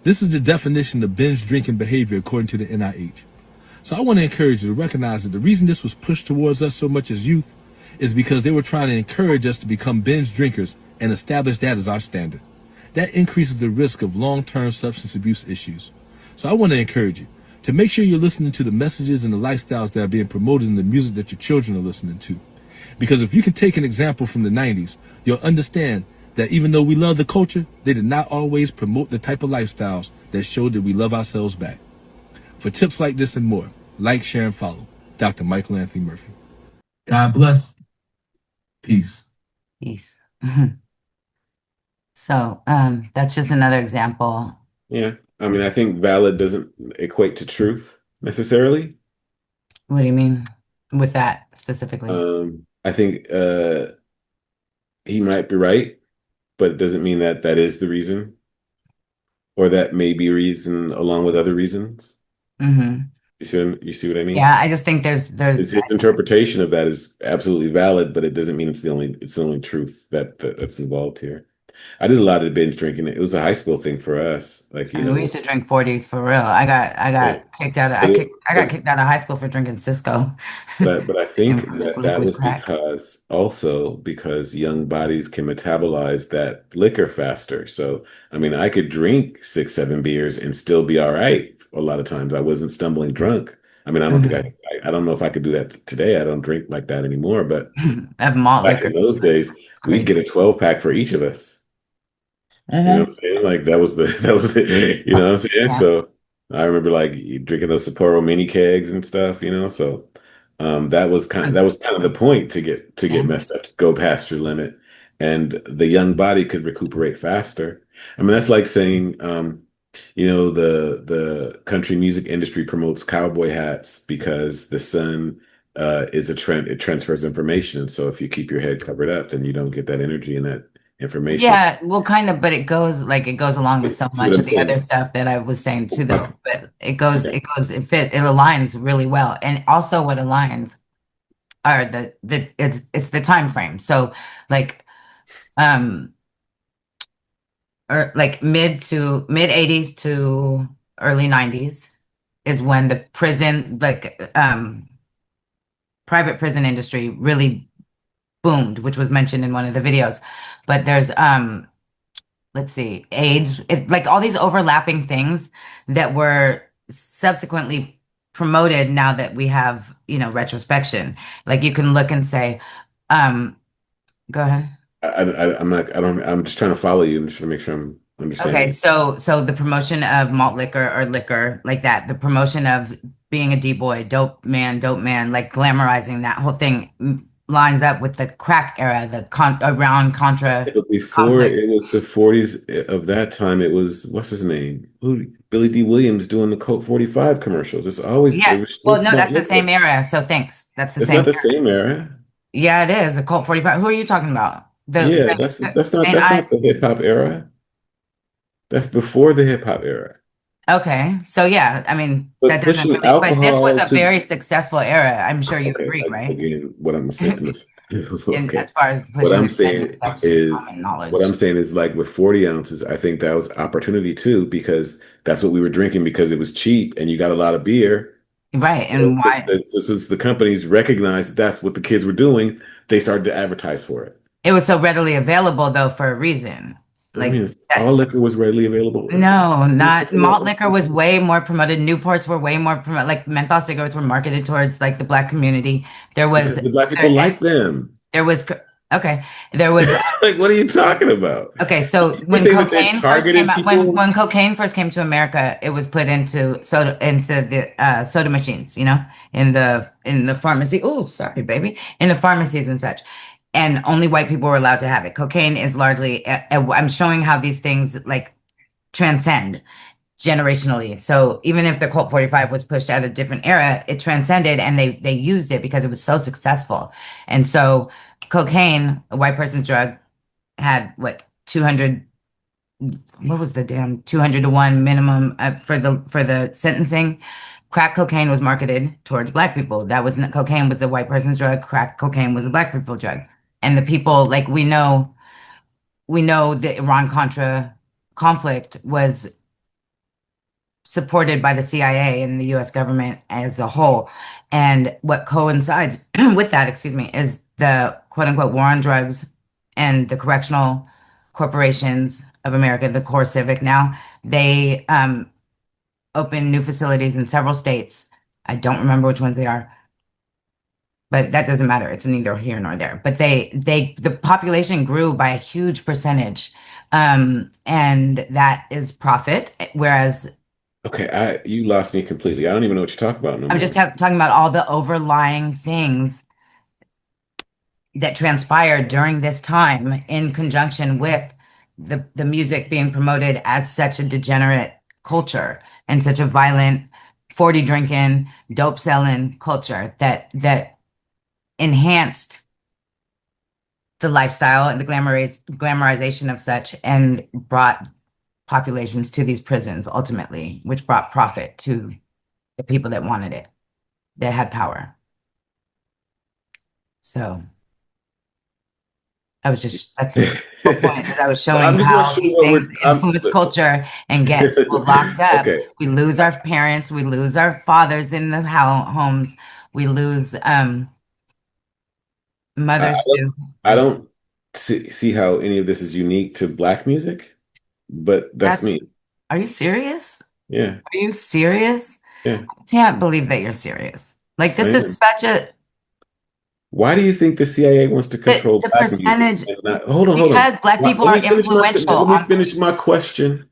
This is the definition of binge drinking behavior according to the NIH. So I want to encourage you to recognize that the reason this was pushed towards us so much as youth is because they were trying to encourage us to become binge drinkers and establish that as our standard. That increases the risk of long-term substance abuse issues. So I want to encourage you to make sure you're listening to the messages and the lifestyles that are being promoted in the music that your children are listening to. Because if you can take an example from the 90s, you'll understand that even though we love the culture, they did not always promote the type of lifestyles that showed that we love ourselves back. For tips like this and more, like, share, and follow Dr. Michael Anthony Murphy. God bless. Peace. Peace. So that's just another example. Yeah, I mean, I think valid doesn't equate to truth necessarily. What do you mean with that specifically? I think he might be right, but it doesn't mean that that is the reason, or that may be a reason along with other reasons. Hmm. You see what I mean? Yeah, I just think His interpretation of that is absolutely valid, but it doesn't mean it's the only truth that's involved here. I did a lot of binge drinking. It was a high school thing for us. Like, I you mean, we know, used to drink 40s for real. I yeah. got kicked out of But it, I got but kicked out of high school for drinking Cisco. but I think Infamous that that liquid was crack. because young bodies can metabolize that liquor faster. So, I mean, I could drink 6, 7 beers and still be all right. A lot of times I wasn't stumbling drunk. I mean, I don't think Mhm. I don't know if I could do that today. I don't drink like that anymore, but That malt back liquor in those days, is we'd crazy. get a 12 pack for each of us. You know what Hmm. I'm saying? Like that was the that was the you know what I'm saying? Yeah. So I remember like drinking those Sapporo mini kegs and stuff, you know. So that was kind of the point to get Yeah. messed up, to go past your limit. And the young body could recuperate faster. I mean, that's like saying you know, the country music industry promotes cowboy hats because the sun is a trend, it transfers information. So if you keep your head covered up, then you don't get that energy and that information. Yeah, well, kind of, but it goes along with so See what much I'm of the other saying? stuff that I was saying too, Okay. though. But Yeah. it aligns really well. And also what aligns are it's the time frame. So like, um, or like mid 80s to early 90s is when the prison, private prison industry really boomed, which was mentioned in one of the videos. But there's, let's see, AIDS, like all these overlapping things that were subsequently promoted now that we have, retrospection. Like you can look and say, um, go ahead. I'm not, I don't, I'm just trying to follow you and just to make sure I'm Okay, understanding. so the promotion of malt liquor or liquor like that, the promotion of being a D-boy, dope man, like glamorizing that whole thing lines up with the crack era, around Contra But before conflict. it was the 40s of that time, it was, what's his name? Who, Billy D. Williams doing the Coke 45 commercials. It Yeah. was Well, Schmidt no, Smart that's the Liquor. same era. So thanks. That's the It's same not the era. same era. Yeah, it is. The Colt 45. Who are you talking about? Yeah, The St. that's not Ives. the hip hop era. That's before the hip hop era. Okay. So yeah, I mean, But that doesn't pushing really, but this was alcohol a to very successful era. I'm sure you okay, agree, right? again, what I'm saying, And okay, as far as what pushing I'm the agenda, saying that's just is, common knowledge. like with 40 ounces, I think that was opportunity too, because that's what we were drinking because it was cheap and you got a lot of beer. Right. So, And why since the companies recognized that that's what the kids were doing, they started to advertise for it. it was so readily available though for a reason. I mean, Like that. all liquor was readily available. No, Who's not thinking that malt was liquor was way more promoted. Newports were way more promoted. Like menthol cigarettes were marketed towards like the black community. There was because the black people like them. there was okay. There was Like, what are you talking about? okay. So You're when saying that they cocaine first came targeted out, people? when cocaine first came to America, it was put into the soda machines, in the pharmacy. Oh, sorry, baby, in the pharmacies and such. And only white people were allowed to have it. Cocaine is largely. I'm showing how these things like transcend generationally. So even if the Colt 45 was pushed out a different era, it transcended and they used it because it was so successful. And so cocaine, a white person's drug, had what 200 what was the damn 200 to 1 minimum for the sentencing. Crack cocaine was marketed towards black people. That was not, cocaine was a white person's drug, crack cocaine was a black people drug. And the people like we know the Iran Contra conflict was supported by the CIA and the US government as a whole. And what coincides with that, excuse me, is the quote unquote war on drugs and the correctional corporations of America, the core civic now, they open new facilities in several states. I don't remember which ones they are, but that doesn't matter. It's neither here nor there. But the population grew by a huge percentage. And that is profit. Whereas Okay, you lost me completely. I don't even know what you're talking about no I'm just more. talking about all the overlying things that transpired during this time in conjunction with the music being promoted as such a degenerate culture and such a violent 40 drinking, dope selling culture that enhanced the lifestyle and the glamorization of such, and brought populations to these prisons ultimately, which brought profit to the people that wanted it, that had power. So that's the whole point, is I was But showing I'm just not how sure these what things influence culture and get people locked up. Okay. We lose our parents, we lose our fathers in the homes, we lose I, I mothers don't, too. I don't see how any of this is unique to black music, but that's That's, me. are you serious? Yeah, Are you serious? yeah, I can't believe that you're serious. Like, I this is am. such a, Why do you think the CIA wants to control the black music percentage, and not, hold on, hold on. because black people Let are me finish influential let me on, finish my question.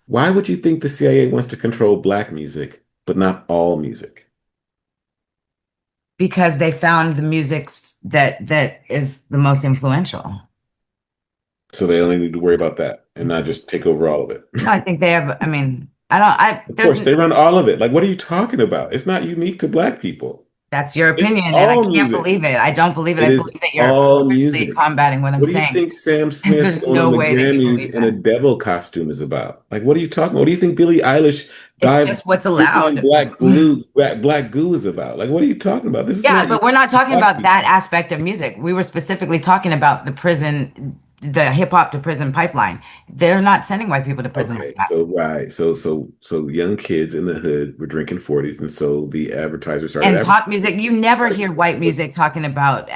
Why would you think the CIA wants to control black music, but not all music? because they found the music that is the most influential. So they only need to worry about that and not just take over all of it. No, I think they have, I mean, I don't, Of there's, course, they run all of it. Like, what are you talking about? It's not unique to black people. that's your It's opinion, and I all can't music. believe it. I don't believe it. It I is believe that you're all purposely music. combating what I'm What do you saying. think Sam Smith There's going no on the way that you Grammys believe in a that. devil costume is about? Like, what are you talking about? What do you think Billie Eilish It's dive just what's drinking in allowed. black goo is about? Like, what are you talking about? This is Yeah, not you, but we're not talking black about that people. aspect of music. We were specifically talking about the prison, the hip hop to prison pipeline. They're not sending white people to prison like Okay, that. so right, so young kids in the hood were drinking 40s, and so the advertiser started And pop advertising. music, you never hear white music talking about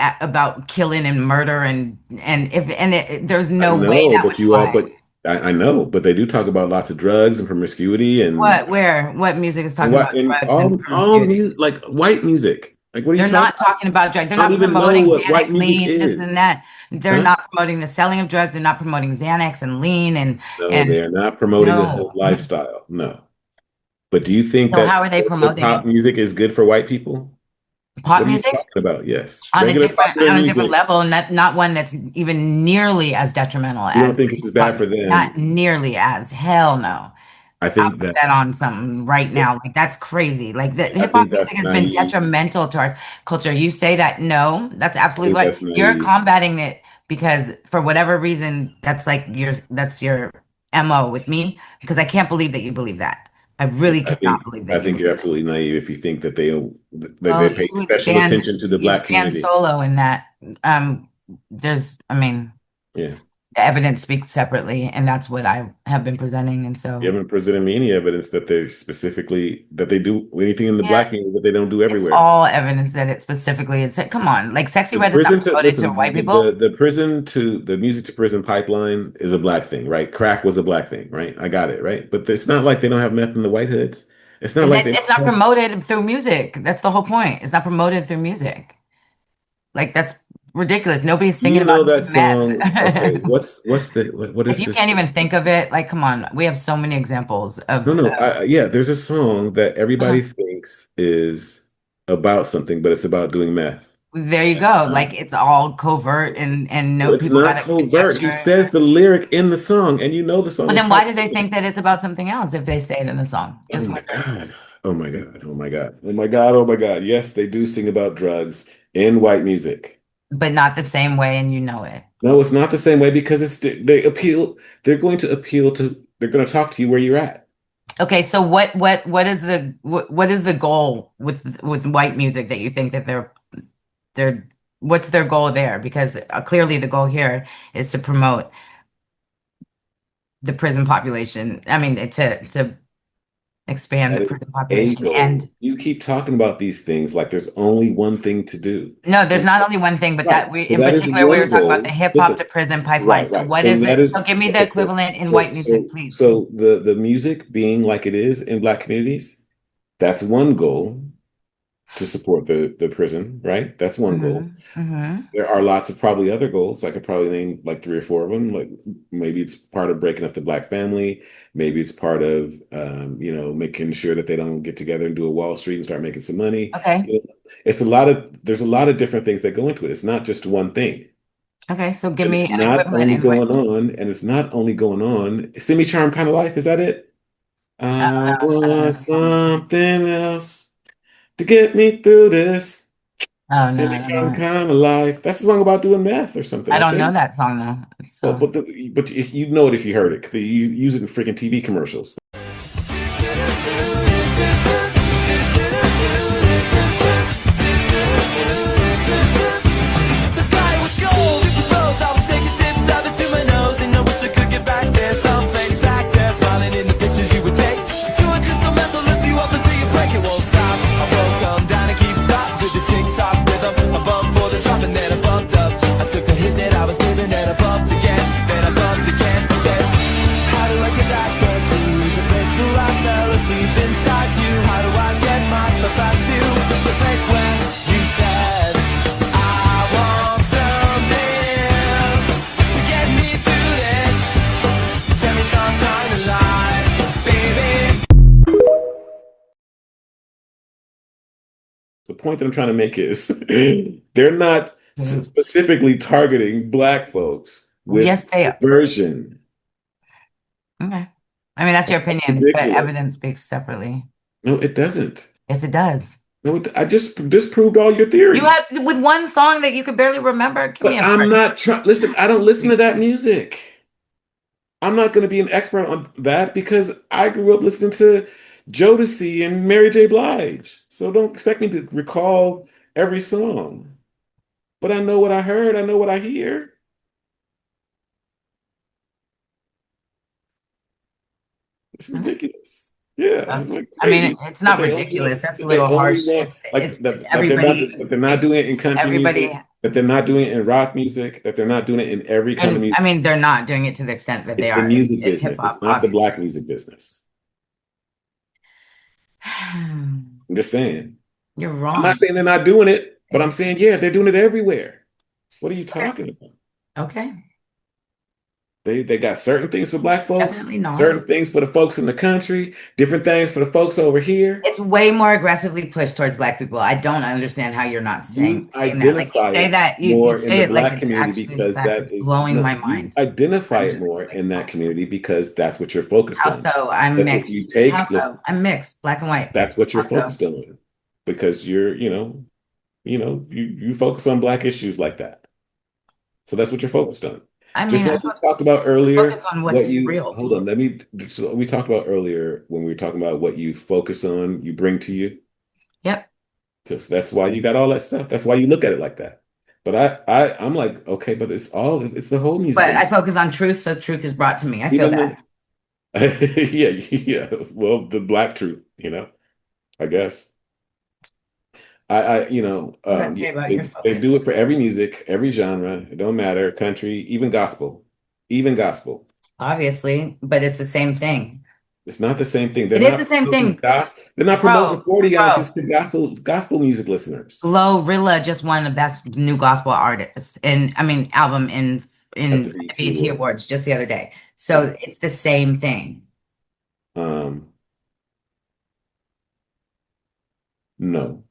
killing and murder, and if and there's I no way know, that would but you all, fly. but I know, but they do talk about lots of drugs and promiscuity and What music is talking what about and drugs and all promiscuity? music, like white music. Like, what are you They're talking not about? talking about drugs. They're I don't not even know promoting what white Xanax, music lean, this and is. that. They're Huh? not promoting the selling of drugs. They're not promoting Xanax and lean No, and they are not promoting a hood no. lifestyle. No. But do you think So how that are they regular promoting pop it? music is good for white people? Pop What are you music talking about? Yes. on a Regular different popular music. level, not one that's even nearly as detrimental You don't as think it's as pop bad for music. Not them? nearly as, hell no. I I'll think put that that on something right now. Like, that's crazy. Like, the I hip hop think that's music has been naive. detrimental to our culture. You say that? No, that's I absolutely think what that's you're naive. combating it, because for whatever reason, that's your MO with me, because I can't believe that you believe that. I really cannot believe I that you think believe you're that. absolutely naive if you think that they Well, pay special attention to the you black stand community. solo in that. I mean, Yeah. the evidence speaks separately, and that's what I have been presenting. And You so, haven't presented me any evidence that they specifically that they do anything in the yeah, black community that they don't do it's everywhere. all evidence that it specifically is. Come on, like, Sexy The Red is not prison to promoted to listen, white people. the prison to the music to prison pipeline is a black thing, right? Crack was a black thing, right? I got it, right? But it's not like they don't have meth in the white hoods. It's not And like then they it's not don't have, promoted through music. That's the whole point. It's not promoted through music. Like, that's ridiculous. Nobody's do singing you about know that meth. song? Okay, what If is you this? can't even think of it, like, come on. We have so many examples No, of, no, yeah, there's a song that everybody uh, thinks is about something, but it's about doing meth. there you go. Like, it's all covert, and No, no, it's people got not to covert. He conjecture. says the lyric in the song, and you know the song Well, is then why called. do they think that it's about something else if they say it in the song? Oh Just my wonder. God. Oh my God. Oh my God. Oh my God. Oh my God. Yes, they do sing about drugs in white music. But not the same way, and you know it. No, it's not the same way because they're going to appeal to, they're going to talk to you where you're at. Okay, so what is the goal with white music that you think that they're what's their goal there? Because clearly the goal here is to promote the prison population. I mean, to expand the That is prison a population. goal. And You keep talking about these things like there's only one thing to do. no, there's And not only one thing, but right. that we So in that is particular we were one talking about the goal. hip hop Listen, to prison pipeline. right, So right. what So is that it? is So give me the okay. equivalent in white music, please. The music being like it is in black communities, that's one goal to support the prison, right? That's one goal. Mm-hmm. There are lots of probably other goals. I could probably name like three or four of them. Like maybe it's part of breaking up the black family. Maybe it's part of making sure that they don't get together and do a Wall Street and start making some money. Okay. It's a lot of there's a lot of different things that go into it. It's not just one thing. Okay, so give And me it's an not equivalent only in white. going on, and it's not only going on. Semi-charm kind of life, is that it? I want something else to get me through this. Oh no, I don't Silicon know. kind of life. That's a song about doing meth or something, I I don't know think. that song though. Well, So but if you know it if you heard it because you use it in freaking TV commercials. The point that I'm trying to make is they're not specifically targeting black folks yes, with they are. subversion. Okay. I mean, that's your That's opinion, but ridiculous. evidence speaks separately. No, it doesn't. Yes, it does. No, I just disproved all your You had theories. with one song that you could barely remember. Give me But a I'm break. not trying. Listen, I don't listen to that music. I'm not going to be an expert on that because I grew up listening to Jodeci and Mary J. Blige. So don't expect me to recall every song. But I know what I heard. I know what I hear. It's ridiculous. Yeah, it's like I mean, crazy. it's That not they only ridiculous. want, That's a that they little only harsh. want It's like they're not everybody. that they're not doing it in country Everybody. music, that they're not doing it in rock music, that they're not doing it in every kind of And I music. mean, they're not doing it to the extent that they It's the are music in hip business. hop, It's not the obviously. black music business. I'm just saying. You're I'm not wrong. saying they're not doing it, but I'm saying, yeah, they're doing it everywhere. What are you talking about? Okay. They got certain things for black folks, Definitely not. certain things for the folks in the country, different things for the folks over here. It's way more aggressively pushed towards black people. I don't understand how you're not You saying that. Like you identify say it that you more in say the it like black it's community actually because fact. that It's is blowing no, my you mind. identify I'm it just more like, in that community because that's what you're focused how on. so? I'm But if you mixed. How take, listen, so? I'm mixed, black and white. that's what you're How so? focused on because you focus on black issues like that. So that's what you're focused on. I Just mean, like we talked about I earlier, focus on what's what you real. hold on, let me so we talked about earlier when we were talking about what you focus on, you bring to you. Yep. So that's why you got all that stuff. That's why you look at it like that. But I'm like, okay, but it's the whole music But I industry. focus on truth, so truth is brought to me. I feel Even that. yeah, yeah. Well, the black truth, I guess. What does that say Yeah, about your they focus? do it for every music, every genre. It don't matter, country, even gospel, even gospel. Obviously, but it's the same thing. It's not the same thing. They're It is not the same promoting thing. gospel. They're not promoting Bro, 40 bro. ounces to gospel music listeners Glorilla just won the best new gospel artist and I mean album at the in BET BET Awards. Awards just the other day. Yeah. So it's the same thing. Um, no,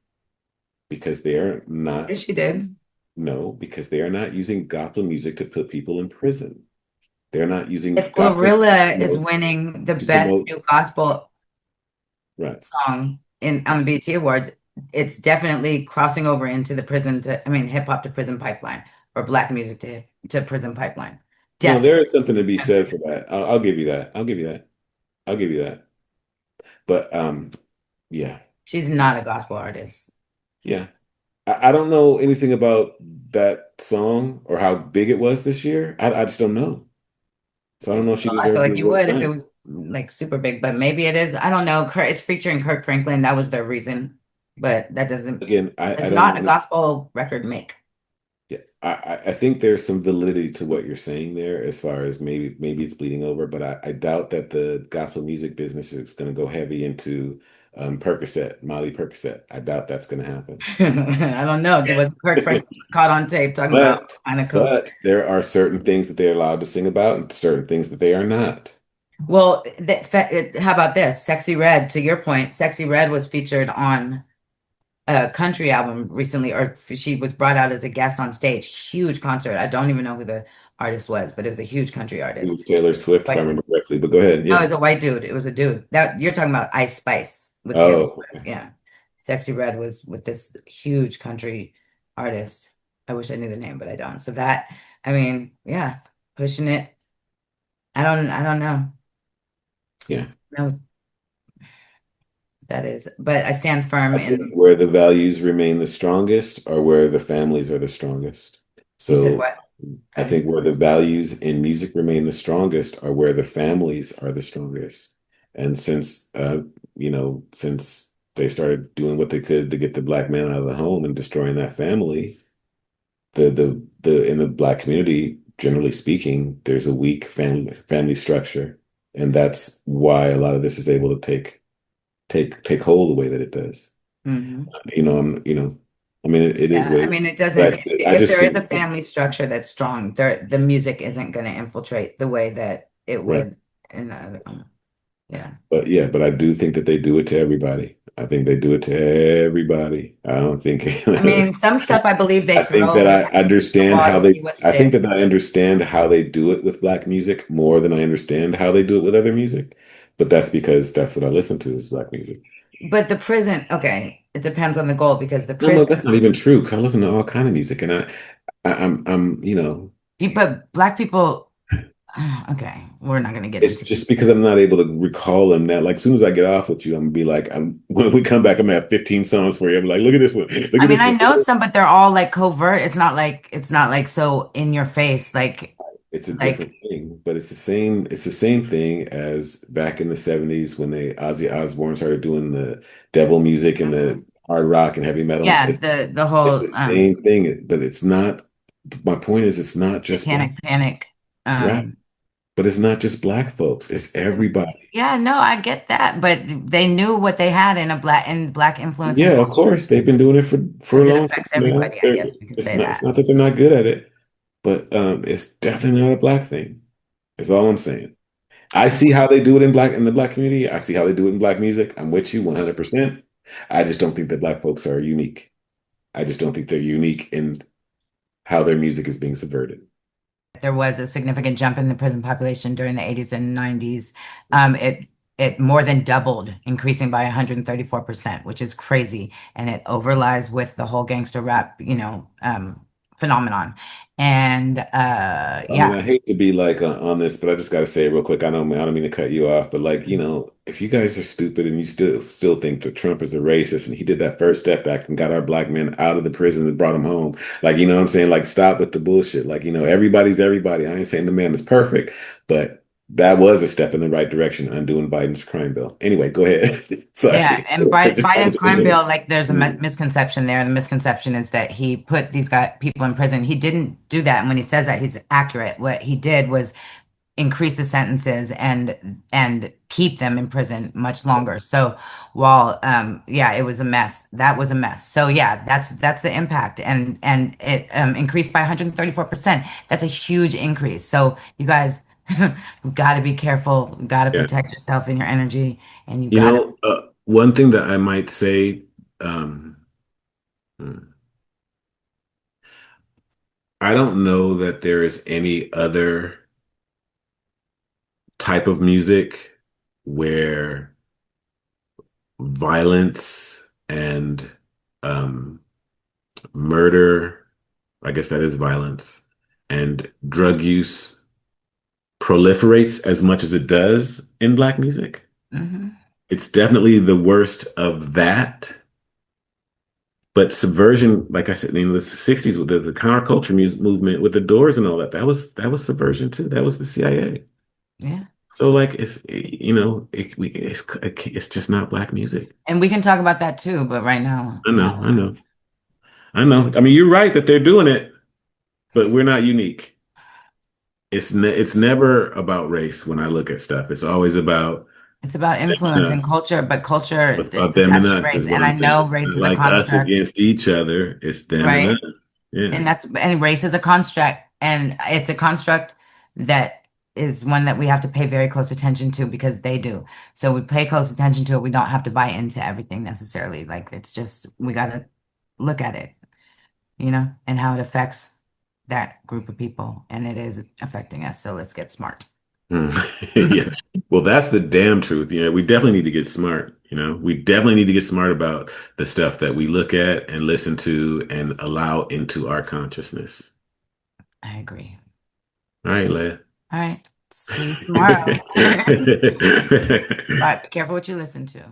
because they are not. Yes, she did. No, because they are not using gospel music to put people in prison. They're not using If gospel Glorilla is promote winning the to best promote. new gospel Right. song in on the BET Awards, it's definitely crossing over into the prison to I mean hip hop to prison pipeline or black music to prison pipeline. No, Definitely. there is something to be said for that. I'll give you that. I'll give you that. I'll give you that. But yeah, She's not a gospel artist. yeah. I don't know anything about that song or how big it was this year. I just don't know. So I don't know if she Well, I feel deserved the like you award or would if it not. was like super big, but maybe it is. I don't know. It's featuring Kirk Franklin. That was their reason, but that Again, I does don't not a know. gospel record make. Yeah, I think there's some validity to what you're saying there as far as maybe it's bleeding over, but I doubt that the gospel music business is going to go heavy into Percocet, Molly Percocet. I doubt that's going to happen. I don't know. There was Kirk Franklin just caught on tape talking about But kind of coke. but there are certain things that they're allowed to sing about and certain things that they are not. Well, how about this? Sexy Red, to your point, Sexy Red was featured on a country album recently, or she was brought out as a guest on stage. Huge concert. I don't even know who the artist was, but it was a huge country It artist. was Taylor Swift, if I White dude. remember correctly. But go ahead. No, it Yeah. was a white dude. It was a dude. That you're talking about Ice Spice with Taylor Oh, Swift. Yeah. Sexy Red was with this huge country artist. I wish I knew the name, but I don't. So that, I mean, yeah, pushing it. I don't know. Yeah. No, that is, but I stand firm I think in, where the values remain the strongest are where the families are the strongest. you said So what? I think where the values in music remain the strongest are where the families are the strongest. And since since they started doing what they could to get the black man out of the home and destroying that family, the in the black community, generally speaking, there's a weak family structure. And that's why a lot of this is able to take hold the way that it does. Mhm. I mean, it is Yeah, what I it mean, is. it doesn't, But I if just there is think, a family structure that's strong, the music isn't going to infiltrate the way that it right. would in yeah. But yeah, but I do think that they do it to everybody. I think they do it to everybody. I don't think I mean, some stuff I believe they I think that throw I at the understand wall how to see what I think that sticks. I understand how they do it with black music more than I understand how they do it with other music. But that's because that's what I listen to is black music. But the prison, okay, it depends on the goal because the No, prison, that's not even true because I listen to all kind of music and I'm but black people, okay, we're not going to get it's into just because I'm not able to recall them now. Like as soon as I get off with you, I'm gonna be like, when we come back, I'm gonna have 15 songs for you. I'm like, look at this one, look I at mean, this I one. know some, but they're all like covert. It's not like so in your face, It's a like different thing, but it's the same thing as back in the 70s when Ozzy Osbourne started doing the devil music and the hard rock and heavy metal. yeah, the It's whole the same thing, but it's not. My point is, it's not just black, satanic panic. right? But it's not just black folks. It's everybody. Yeah, no, I get that, but they knew what they had in black influence and Yeah, of culture course, they've been doing it for a because it long time affects now. everybody. I guess we could say It's that. not that they're not good at it, but it's definitely not a black thing. That's all I'm saying. I see how they do it in the black community. I see how they do it in black music. I'm with you 100%. I just don't think that black folks are unique. I just don't think they're unique in how their music is being subverted. There was a significant jump in the prison population during the 80s and 90s. It more than doubled, increasing by 134%, which is crazy. And it overlies with the whole gangster rap, phenomenon. And I mean, yeah, I hate to be like on this, but I just got to say it real quick. I don't mean to cut you off, but like, if you guys are stupid and you still think that Trump is a racist and he did that first step back and got our black men out of the prison and brought them home, like, you know what I'm saying? Like, stop with the bullshit. Like, everybody's everybody. I ain't saying the man is perfect, but that was a step in the right direction, undoing Biden's crime bill. Anyway, go ahead. yeah, Sorry. and Just wanted Biden's to crime bill, like there's a Mm. misconception there. The misconception is that he put these people in prison. He didn't do that. And when he says that, he's accurate. What he did was increase the sentences and keep them in prison much longer. So while yeah, it was a mess. That was a mess. So yeah, that's the impact. And it increased by 134%. That's a huge increase. So you guys you've got to be careful. You got to Yeah. protect yourself and your energy and you got to One thing that I might say, um, hmm, I don't know that there is any other type of music where violence and um, murder, I guess that is violence, and drug use proliferates as much as it does in Black music. Mhm. It's definitely the worst of that. But subversion, like I said, in the 60s with the counterculture music movement with the Doors and all that, that was subversion too. That was the CIA. Yeah. So like it's just not black music. And we can talk about that too, but right now, I know, no. I know, I know. I mean, you're right that they're doing it, but we're not unique. It's never about race when I look at stuff. It's always about It's about them influence and and us. culture, but culture It's about them and attached to us race. is what And I I'm saying. know It's race not is a like us construct, against each other. It's them and us. right? Yeah. And race is a construct, and it's a construct that is one that we have to pay very close attention to because they do. So we pay close attention to it. We don't have to buy into everything necessarily. Like it's just we gotta look at it, and how it affects that group of people. And it is affecting us. So let's get smart. Mm. Yeah. Well, that's the damn truth. We definitely need to get smart. You know, we definitely need to get smart about the stuff that we look at and listen to and allow into our consciousness. I agree. All right, Leah. All right. See you tomorrow. But be careful what you listen to.